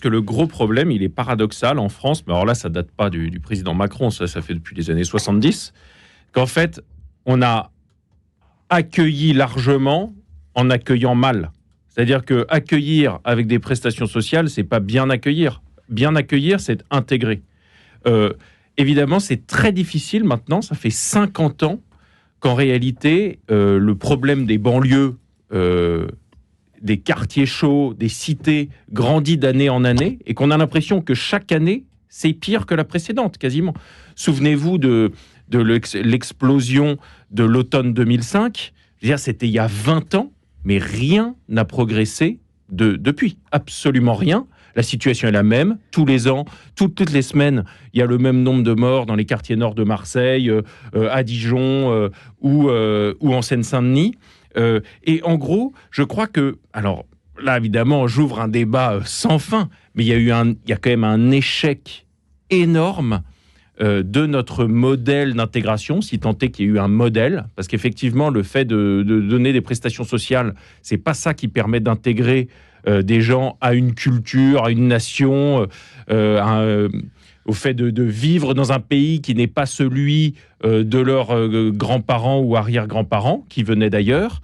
que le gros problème, il est paradoxal en France, mais alors là, ça date pas du président Macron, ça fait depuis les années 70, qu'en fait, on a accueilli largement en accueillant mal. C'est-à-dire que accueillir avec des prestations sociales, c'est pas bien accueillir. Bien accueillir, c'est intégrer. Évidemment, c'est très difficile maintenant. Ça fait 50 ans qu'en réalité, le problème des banlieues, des quartiers chauds, des cités, grandit d'année en année et qu'on a l'impression que chaque année, c'est pire que la précédente, quasiment. Souvenez-vous de l'explosion de l'automne 2005. Je veux dire, c'était il y a 20 ans. Mais rien n'a progressé depuis. Absolument rien. La situation est la même. Tous les ans, toutes les semaines, il y a le même nombre de morts dans les quartiers nord de Marseille, à Dijon ou en Seine-Saint-Denis. Et en gros, je crois que... Alors là, évidemment, j'ouvre un débat sans fin, mais il y a quand même un échec énorme de notre modèle d'intégration, si tant est qu'il y ait eu un modèle, parce qu'effectivement, le fait de donner des prestations sociales, c'est pas ça qui permet d'intégrer des gens à une culture, à une nation, au fait de vivre dans un pays qui n'est pas celui de leurs grands-parents ou arrière-grands-parents, qui venaient d'ailleurs.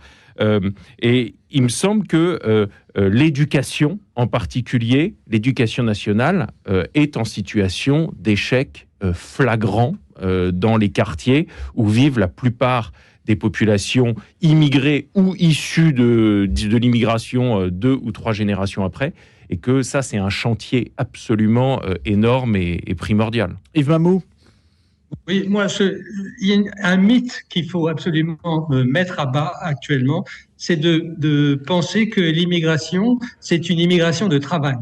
Et il me semble que l'éducation, en particulier, l'éducation nationale, est en situation d'échec flagrant dans les quartiers où vivent la plupart des populations immigrées ou issues de l'immigration 2 ou 3 générations après, et que ça, c'est un chantier absolument énorme et primordial. Yves Mamou. Oui, il y a un mythe qu'il faut absolument mettre à bas actuellement, c'est de penser que l'immigration, c'est une immigration de travail.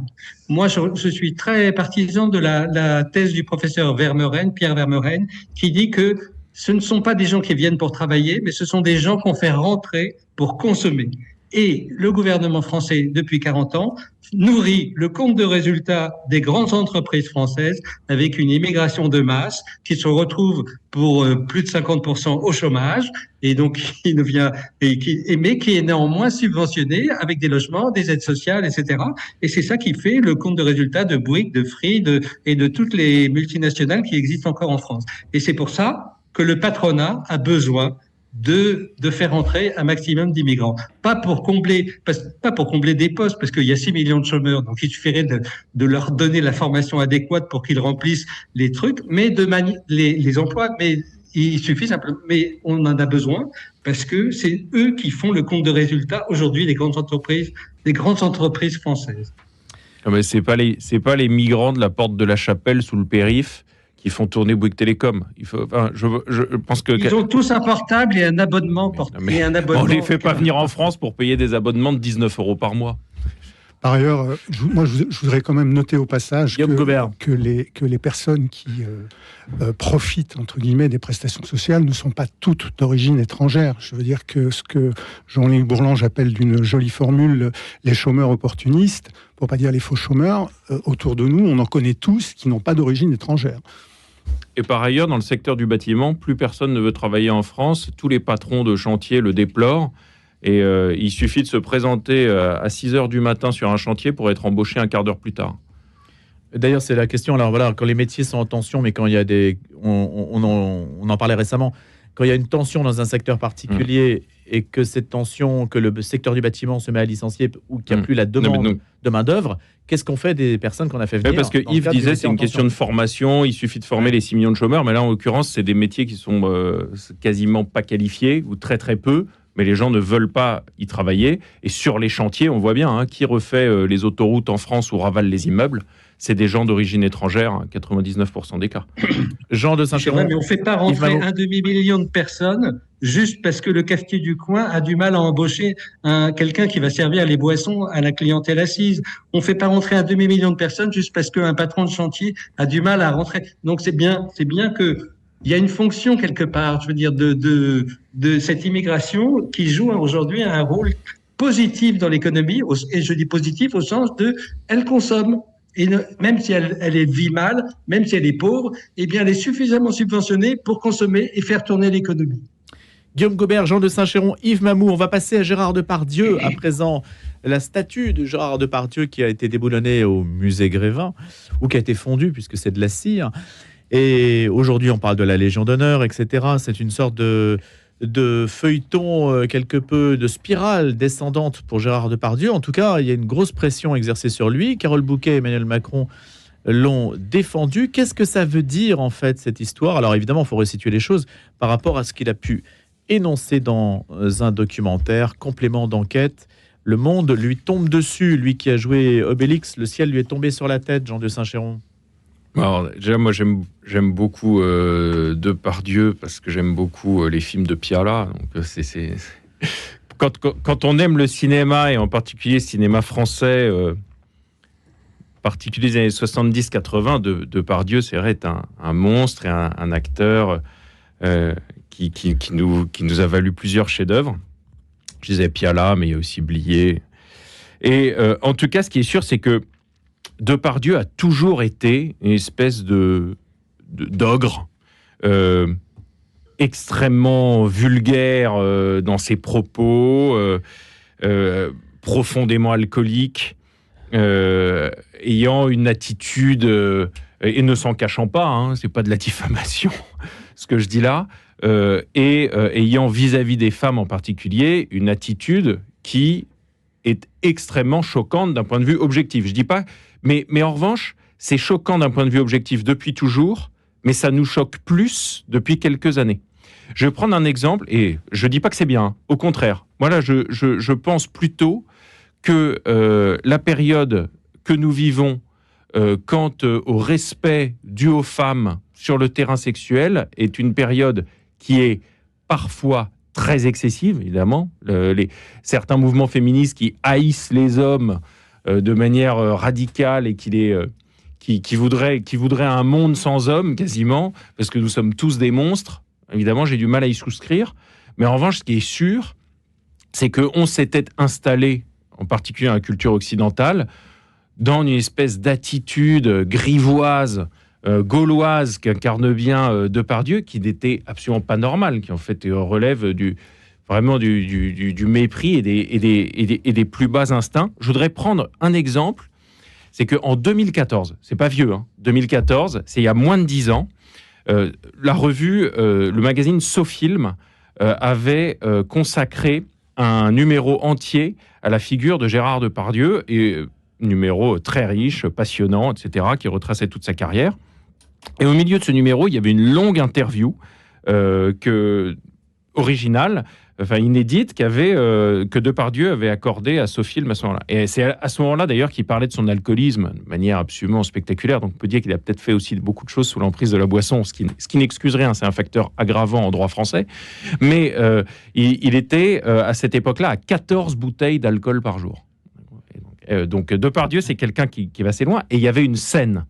Moi, je suis très partisan de la thèse du professeur Vermeuren, Pierre Vermeuren, qui dit que ce ne sont pas des gens qui viennent pour travailler, mais ce sont des gens qu'on fait rentrer pour consommer. Et le gouvernement français, depuis 40 ans, nourrit le compte de résultats des grandes entreprises françaises avec une immigration de masse qui se retrouve pour plus de 50% au chômage et donc mais qui est néanmoins subventionné avec des logements, des aides sociales, etc. Et c'est ça qui fait le compte de résultats de Bouygues, de Free et de toutes les multinationales qui existent encore en France. Et c'est pour ça que le patronat a besoin de faire entrer un maximum d'immigrants. Pas pour combler des postes, parce qu'il y a 6 millions de chômeurs, donc il suffirait de leur donner la formation adéquate pour qu'ils remplissent les trucs, mais les emplois, mais il suffit simplement, mais on en a besoin parce que c'est eux qui font le compte de résultats aujourd'hui des grandes entreprises françaises. Non, mais c'est pas les migrants de la porte de la Chapelle sous le périph' qui font tourner Bouygues Télécom. Je pense que ils ont tous un portable et un abonnement portable. On les fait pas venir en France pour payer des abonnements de 19 € par mois. Par ailleurs, je voudrais quand même noter au passage que les personnes qui profitent, entre guillemets, des prestations sociales ne sont pas toutes d'origine étrangère. Je veux dire que ce que Jean-Luc Bourlange appelle d'une jolie formule les chômeurs opportunistes, pour pas dire les faux chômeurs, autour de nous, on en connaît tous qui n'ont pas d'origine étrangère. Et par ailleurs, dans le secteur du bâtiment, plus personne ne veut travailler en France. Tous les patrons de chantier le déplorent. Et il suffit de se présenter à 6h du matin sur un chantier pour être embauché un quart d'heure plus tard. D'ailleurs, c'est la question. Alors voilà, quand les métiers sont en tension, mais quand il y a on en parlait récemment, quand il y a une tension dans un secteur particulier et que cette tension, que le secteur du bâtiment se met à licencier ou qu'il n'y a plus la demande de main-d'œuvre, qu'est-ce qu'on fait des personnes qu'on a fait venir? Parce que Yves disait c'est une question de formation, il suffit de former les 6 millions de chômeurs, mais là en l'occurrence, c'est des métiers qui sont quasiment pas qualifiés ou très très peu. Mais les gens ne veulent pas y travailler. Et sur les chantiers, on voit bien qui refait les autoroutes en France ou ravale les immeubles. C'est des gens d'origine étrangère, 99% des cas. Jean de Saint-Chéron. Mais on ne fait pas rentrer un demi-million de personnes juste parce que le cafetier du coin a du mal à embaucher quelqu'un qui va servir les boissons à la clientèle assise. On ne fait pas rentrer un demi-million de personnes juste parce qu'un patron de chantier a du mal à rentrer. Donc c'est bien que il y a une fonction quelque part, je veux dire, de cette immigration qui joue aujourd'hui un rôle positif dans l'économie, et je dis positif au sens de elle consomme. Et même si elle vit mal, même si elle est pauvre, eh bien elle est suffisamment subventionnée pour consommer et faire tourner l'économie. Guillaume Gobert, Jean de Saint-Chéron, Yves Mamou, on va passer à Gérard Depardieu à présent. La statue de Gérard Depardieu qui a été déboulonnée au musée Grévin, ou qui a été fondue puisque c'est de la cire. Et aujourd'hui, on parle de la Légion d'honneur, etc. C'est une sorte de feuilleton, quelque peu de spirale descendante pour Gérard Depardieu. En tout cas, il y a une grosse pression exercée sur lui. Carole Bouquet et Emmanuel Macron l'ont défendu. Qu'est-ce que ça veut dire, en fait, cette histoire? Alors, évidemment, il faut resituer les choses par rapport à ce qu'il a pu énoncer dans un documentaire, complément d'enquête. Le monde lui tombe dessus. Lui qui a joué Obélix, le ciel lui est tombé sur la tête, Jean de Saint-Chéron. Alors, déjà, moi, j'aime beaucoup Depardieu parce que j'aime beaucoup les films de Piala. Donc, quand on aime le cinéma, et en particulier le cinéma français, en particulier les années 70-80, Depardieu, c'est vrai, est un monstre et un acteur qui nous a valu plusieurs chefs-d'œuvre. Je disais Piala, mais il y a aussi Blier. Et en tout cas, ce qui est sûr, c'est que Depardieu a toujours été une espèce d'ogre, extrêmement vulgaire dans ses propos, profondément alcoolique, ayant une attitude, et ne s'en cachant pas, c'est pas de la diffamation ce que je dis là, et ayant vis-à-vis des femmes en particulier une attitude qui est extrêmement choquante d'un point de vue objectif. Je dis pas... Mais en revanche, c'est choquant d'un point de vue objectif depuis toujours, mais ça nous choque plus depuis quelques années. Je vais prendre un exemple, et je ne dis pas que c'est bien, au contraire. Moi, là, je pense plutôt que la période que nous vivons quant au respect dû aux femmes sur le terrain sexuel est une période qui est parfois très excessive, évidemment. Certains mouvements féministes qui haïssent les hommes de manière radicale et qui voudrait un monde sans hommes, quasiment, parce que nous sommes tous des monstres. Évidemment, j'ai du mal à y souscrire. Mais en revanche, ce qui est sûr, c'est qu'on s'était installé, en particulier dans la culture occidentale, dans une espèce d'attitude grivoise, gauloise, qu'incarne bien Depardieu, qui n'était absolument pas normale, qui en fait relève vraiment du mépris et des plus bas instincts. Je voudrais prendre un exemple, c'est qu'en 2014, c'est pas vieux, 2014, c'est il y a moins de 10 ans, la revue, le magazine SoFilm avait consacré un numéro entier à la figure de Gérard Depardieu, et numéro très riche, passionnant, etc., qui retraçait toute sa carrière. Et au milieu de ce numéro, il y avait une longue interview originale, enfin inédite, que Depardieu avait accordée à Sofilm à ce moment-là. Et c'est à ce moment-là, d'ailleurs, qu'il parlait de son alcoolisme de manière absolument spectaculaire. Donc on peut dire qu'il a peut-être fait aussi beaucoup de choses sous l'emprise de la boisson, ce qui n'excuse rien, c'est un facteur aggravant en droit français. Mais il était, à cette époque-là, à 14 bouteilles d'alcool par jour. Donc Depardieu, c'est quelqu'un qui va assez loin. Et il y avait une scène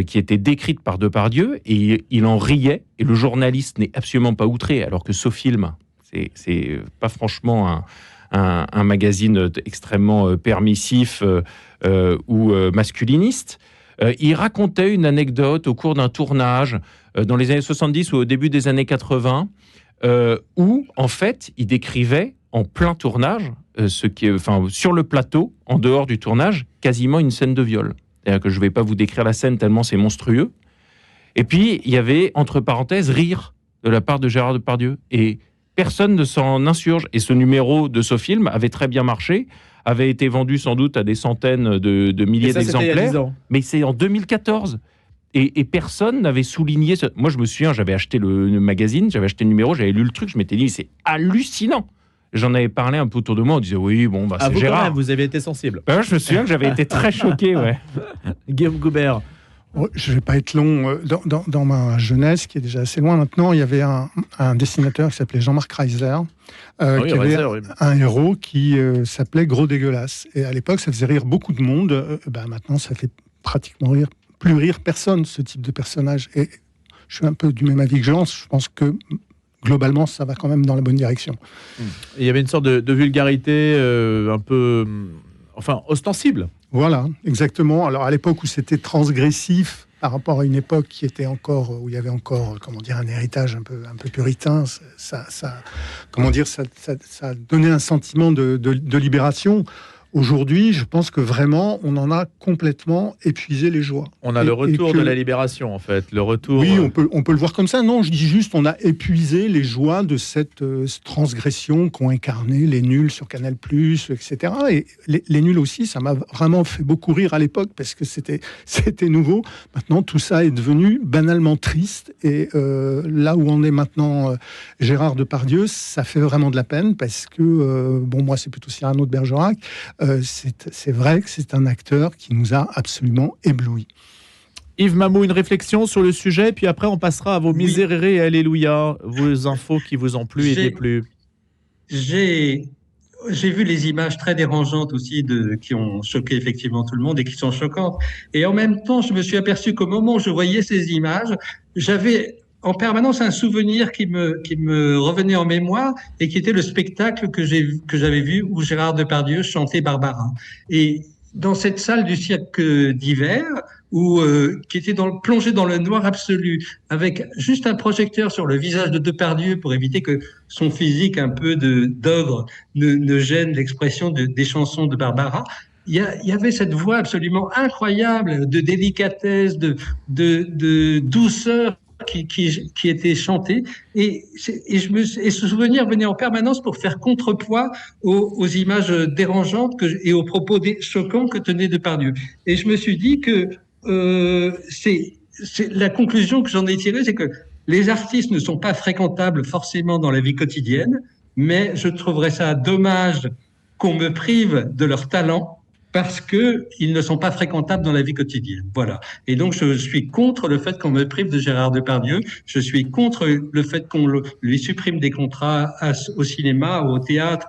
qui était décrite par Depardieu, et il en riait, et le journaliste n'est absolument pas outré, alors que Sofilm, c'est pas franchement un magazine extrêmement permissif ou masculiniste. Il racontait une anecdote au cours d'un tournage dans les années 70 ou au début des années 80, où, en fait, il décrivait en plein tournage, sur le plateau, en dehors du tournage, quasiment une scène de viol. C'est-à-dire que je ne vais pas vous décrire la scène tellement c'est monstrueux. Et puis, il y avait, entre parenthèses, rire de la part de Gérard Depardieu. Et personne ne s'en insurge. Et ce numéro de Sofilm avait très bien marché, avait été vendu sans doute à des centaines de milliers d'exemplaires. Il y a 10 ans. Mais c'est en 2014. Et personne n'avait souligné... Moi, je me souviens, j'avais acheté le magazine, j'avais acheté le numéro, j'avais lu le truc, je m'étais dit, c'est hallucinant. J'en avais parlé un peu autour de moi, on disait oui, bon, c'est vous, Gérard. quand même, vous avez été sensible. Je me souviens que j'avais été très choqué, ouais. Guillaume Goubert. Je ne vais pas être long. Dans ma jeunesse, qui est déjà assez loin maintenant, il y avait un dessinateur qui s'appelait Jean-Marc Reiser, qui avait un héros qui s'appelait Gros Dégueulasse. Et à l'époque, ça faisait rire beaucoup de monde. Maintenant, ça fait pratiquement plus rire personne, ce type de personnage. Et je suis un peu du même avis que Jean. Je pense que globalement, ça va quand même dans la bonne direction. Il y avait une sorte de vulgarité un peu, ostensible. Voilà, exactement. Alors à l'époque où c'était transgressif par rapport à une époque qui était encore, où il y avait encore, un héritage un peu puritain, ça donnait un sentiment de libération. Aujourd'hui, je pense que vraiment, on en a complètement épuisé les joies. On a le retour de la libération, en fait. Le retour. Oui, on peut le voir comme ça. Non, je dis juste, on a épuisé les joies de cette transgression qu'ont incarné les nuls sur Canal+, etc. Et les nuls aussi, ça m'a vraiment fait beaucoup rire à l'époque parce que c'était nouveau. Maintenant, tout ça est devenu banalement triste. Et là où on est maintenant, Gérard Depardieu, ça fait vraiment de la peine parce que, moi, c'est plutôt Cyrano de Bergerac. C'est vrai que c'est un acteur qui nous a absolument éblouis. Yves Mamou, une réflexion sur le sujet, puis après on passera à vos Miserere et Alléluia, vos infos qui vous ont plu et déplu. J'ai vu les images très dérangeantes aussi qui ont choqué effectivement tout le monde et qui sont choquantes. Et en même temps, je me suis aperçu qu'au moment où je voyais ces images, j'avais en permanence un souvenir qui me revenait en mémoire et qui était le spectacle que j'avais vu où Gérard Depardieu chantait Barbara. Et dans cette salle du cirque d'hiver, qui était plongé dans le noir absolu, avec juste un projecteur sur le visage de Depardieu pour éviter que son physique un peu d'ogre ne gêne l'expression des chansons de Barbara. Il y avait cette voix absolument incroyable de délicatesse, de douceur qui était chanté, et ce souvenir venait en permanence pour faire contrepoids aux images dérangeantes et aux propos choquants que tenait Depardieu. Et je me suis dit que c'est la conclusion que j'en ai tirée, c'est que les artistes ne sont pas fréquentables forcément dans la vie quotidienne, mais je trouverais ça dommage qu'on me prive de leur talent parce qu'ils ne sont pas fréquentables dans la vie quotidienne. Voilà. Et donc, je suis contre le fait qu'on me prive de Gérard Depardieu. Je suis contre le fait qu'on lui supprime des contrats au cinéma, au théâtre,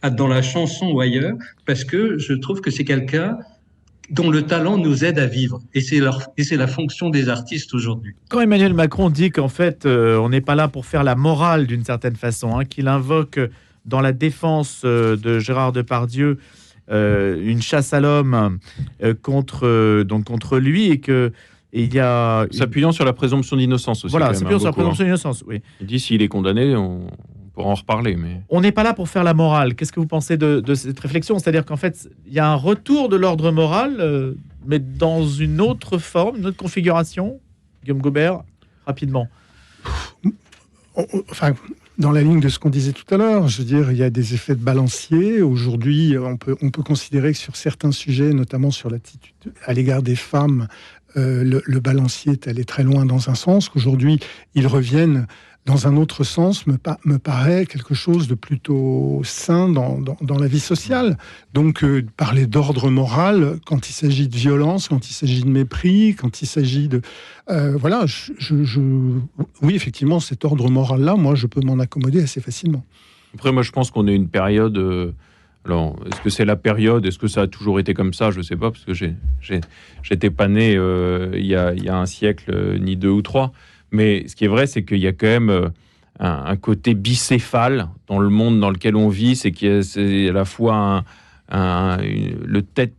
dans la chanson ou ailleurs, parce que je trouve que c'est quelqu'un dont le talent nous aide à vivre. Et c'est la fonction des artistes aujourd'hui. Quand Emmanuel Macron dit qu'en fait, on n'est pas là pour faire la morale d'une certaine façon, qu'il invoque dans la défense de Gérard Depardieu une chasse à l'homme contre lui, et que il y a s'appuyant sur la présomption d'innocence aussi. Voilà, s'appuyant sur la présomption d'innocence. Oui. Il dit s'il est condamné, on pourra en reparler. Mais on n'est pas là pour faire la morale. Qu'est-ce que vous pensez de cette réflexion ? C'est-à-dire qu'en fait, il y a un retour de l'ordre moral, mais dans une autre forme, une autre configuration. Guillaume Gobert, rapidement. dans la ligne de ce qu'on disait tout à l'heure. Je veux dire, il y a des effets de balancier. Aujourd'hui, on peut considérer que sur certains sujets, notamment sur l'attitude à l'égard des femmes, le balancier est allé très loin dans un sens, qu'aujourd'hui, ils reviennent dans un autre sens, me paraît quelque chose de plutôt sain dans la vie sociale. Donc, parler d'ordre moral, quand il s'agit de violence, quand il s'agit de mépris, quand il s'agit de... voilà, oui, effectivement, cet ordre moral-là, moi, je peux m'en accommoder assez facilement. Après, moi, je pense qu'on est une période... alors, est-ce que c'est la période? Est-ce que ça a toujours été comme ça? Je ne sais pas, parce que j'étais pas né il y a un siècle, ni 2 ou 3. Mais ce qui est vrai, c'est qu'il y a quand même un côté bicéphale dans le monde dans lequel on vit. C'est à la fois une tête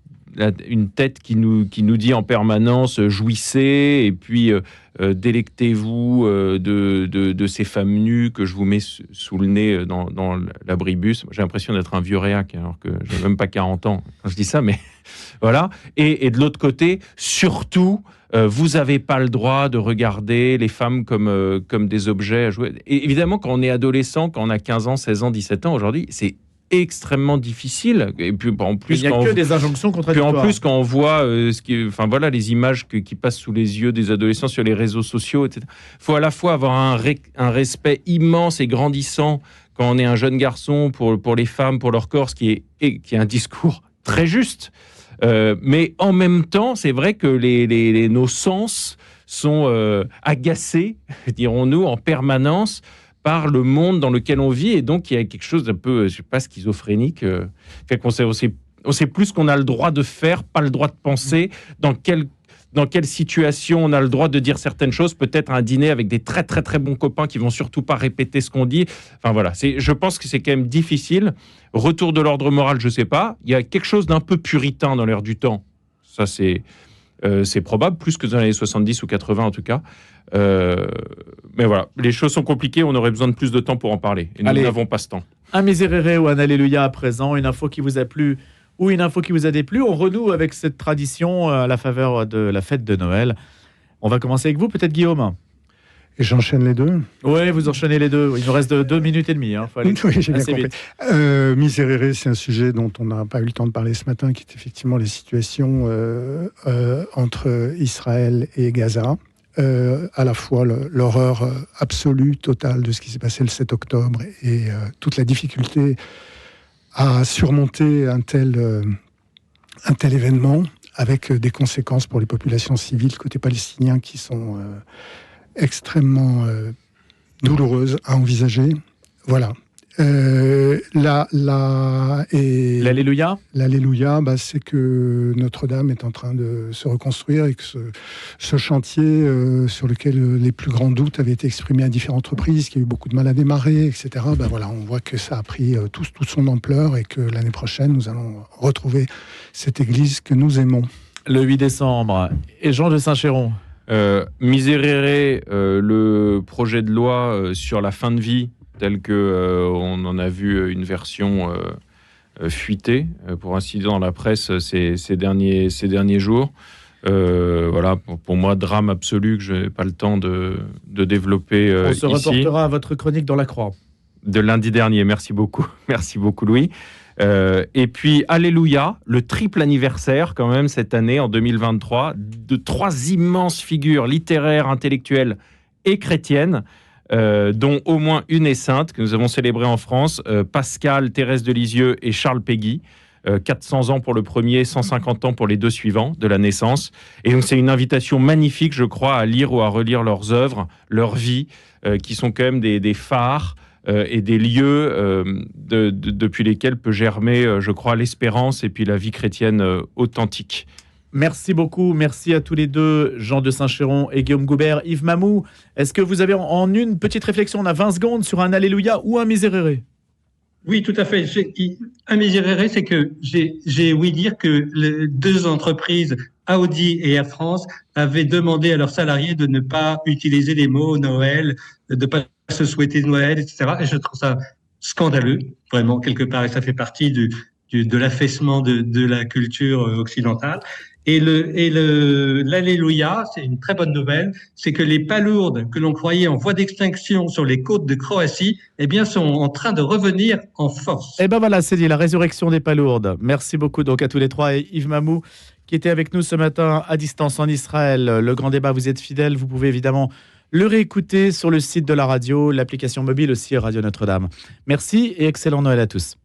qui nous dit en permanence « jouissez » et puis « délectez-vous de ces femmes nues que je vous mets sous le nez dans l'abribus ». J'ai l'impression d'être un vieux réac, alors que je n'ai même pas 40 ans quand je dis ça, mais voilà. Et de l'autre côté, surtout... vous n'avez pas le droit de regarder les femmes comme des objets à jouer. Et évidemment, quand on est adolescent, quand on a 15 ans, 16 ans, 17 ans, aujourd'hui, c'est extrêmement difficile. Et puis, en plus, il n'y a que des injonctions contradictoires. Puis en plus, quand on voit les images qui passent sous les yeux des adolescents sur les réseaux sociaux, etc., il faut à la fois avoir un respect immense et grandissant quand on est un jeune garçon pour les femmes, pour leur corps, qui est un discours très juste. Mais en même temps, c'est vrai que nos sens sont agacés, dirons-nous, en permanence par le monde dans lequel on vit. Et donc, il y a quelque chose d'un peu, je sais pas, schizophrénique. On sait plus ce qu'on a le droit de faire, pas le droit de penser, dans quelle situation on a le droit de dire certaines choses, peut-être à un dîner avec des très très très bons copains qui vont surtout pas répéter ce qu'on dit. Enfin voilà, je pense que c'est quand même difficile. Retour de l'ordre moral, je sais pas. Il y a quelque chose d'un peu puritain dans l'air du temps. Ça c'est probable, plus que dans les années 70 ou 80 en tout cas. Mais voilà, les choses sont compliquées, on aurait besoin de plus de temps pour en parler. Et nous n'avons pas ce temps. Un Miserere ou un Alléluia à présent, une info qui vous a plu ou une info qui vous a déplu. On renoue avec cette tradition à la faveur de la fête de Noël. On va commencer avec vous, peut-être Guillaume. Et j'enchaîne les deux. Oui, vous enchaînez les deux. Il nous reste 2 minutes et demie. Faut aller oui, j'ai bien compris. vite. Miserere, c'est un sujet dont on n'a pas eu le temps de parler ce matin, qui est effectivement les situations entre Israël et Gaza. À la fois l'horreur absolue, totale de ce qui s'est passé le 7 octobre et toute la difficulté à surmonter un tel événement, avec des conséquences pour les populations civiles côté palestinien qui sont extrêmement douloureuses à envisager. Voilà. L'Alléluia, c'est que Notre-Dame est en train de se reconstruire et que ce chantier sur lequel les plus grands doutes avaient été exprimés à différentes reprises, qu'il y a eu beaucoup de mal à démarrer, etc. Voilà, on voit que ça a pris toute son ampleur et que l'année prochaine, nous allons retrouver cette église que nous aimons. Le 8 décembre. Et Jean de Saint-Chéron. Miserere, le projet de loi sur la fin de vie, tel que on en a vu une version fuitée, pour ainsi dire, dans la presse ces derniers jours. Voilà, pour moi, drame absolu que je n'ai pas le temps de développer On se reportera à votre chronique dans la Croix. De lundi dernier, merci beaucoup. Merci beaucoup, Louis. Et puis, Alléluia, le triple anniversaire quand même cette année, en 2023, de 3 immenses figures littéraires, intellectuelles et chrétiennes, dont au moins une est sainte, que nous avons célébrée en France, Pascal, Thérèse de Lisieux et Charles Péguy. 400 ans pour le premier, 150 ans pour les 2 suivants de la naissance. Et donc c'est une invitation magnifique, je crois, à lire ou à relire leurs œuvres, leur vie, qui sont quand même des phares et des lieux depuis lesquels peut germer, je crois, l'espérance et puis la vie chrétienne authentique. Merci beaucoup, merci à tous les deux, Jean de Saint-Chéron et Guillaume Goubert. Yves Mamou, est-ce que vous avez en une petite réflexion, on a 20 secondes, sur un Alléluia ou un Miserere? Oui, tout à fait. Un Miserere, c'est que j'ai ouï dire que les 2 entreprises, Audi et Air France, avaient demandé à leurs salariés de ne pas utiliser les mots Noël, de ne pas se souhaiter Noël, etc. Et je trouve ça scandaleux, vraiment, quelque part, et ça fait partie de l'affaissement de la culture occidentale. Et l'alléluia, c'est une très bonne nouvelle, c'est que les palourdes que l'on croyait en voie d'extinction sur les côtes de Croatie, eh bien, sont en train de revenir en force. Et ben voilà, c'est dit, la résurrection des palourdes. Merci beaucoup donc à tous les trois et Yves Mamou qui était avec nous ce matin à distance en Israël. Le grand débat, vous êtes fidèles, vous pouvez évidemment le réécouter sur le site de la radio, l'application mobile aussi Radio Notre-Dame. Merci et excellent Noël à tous.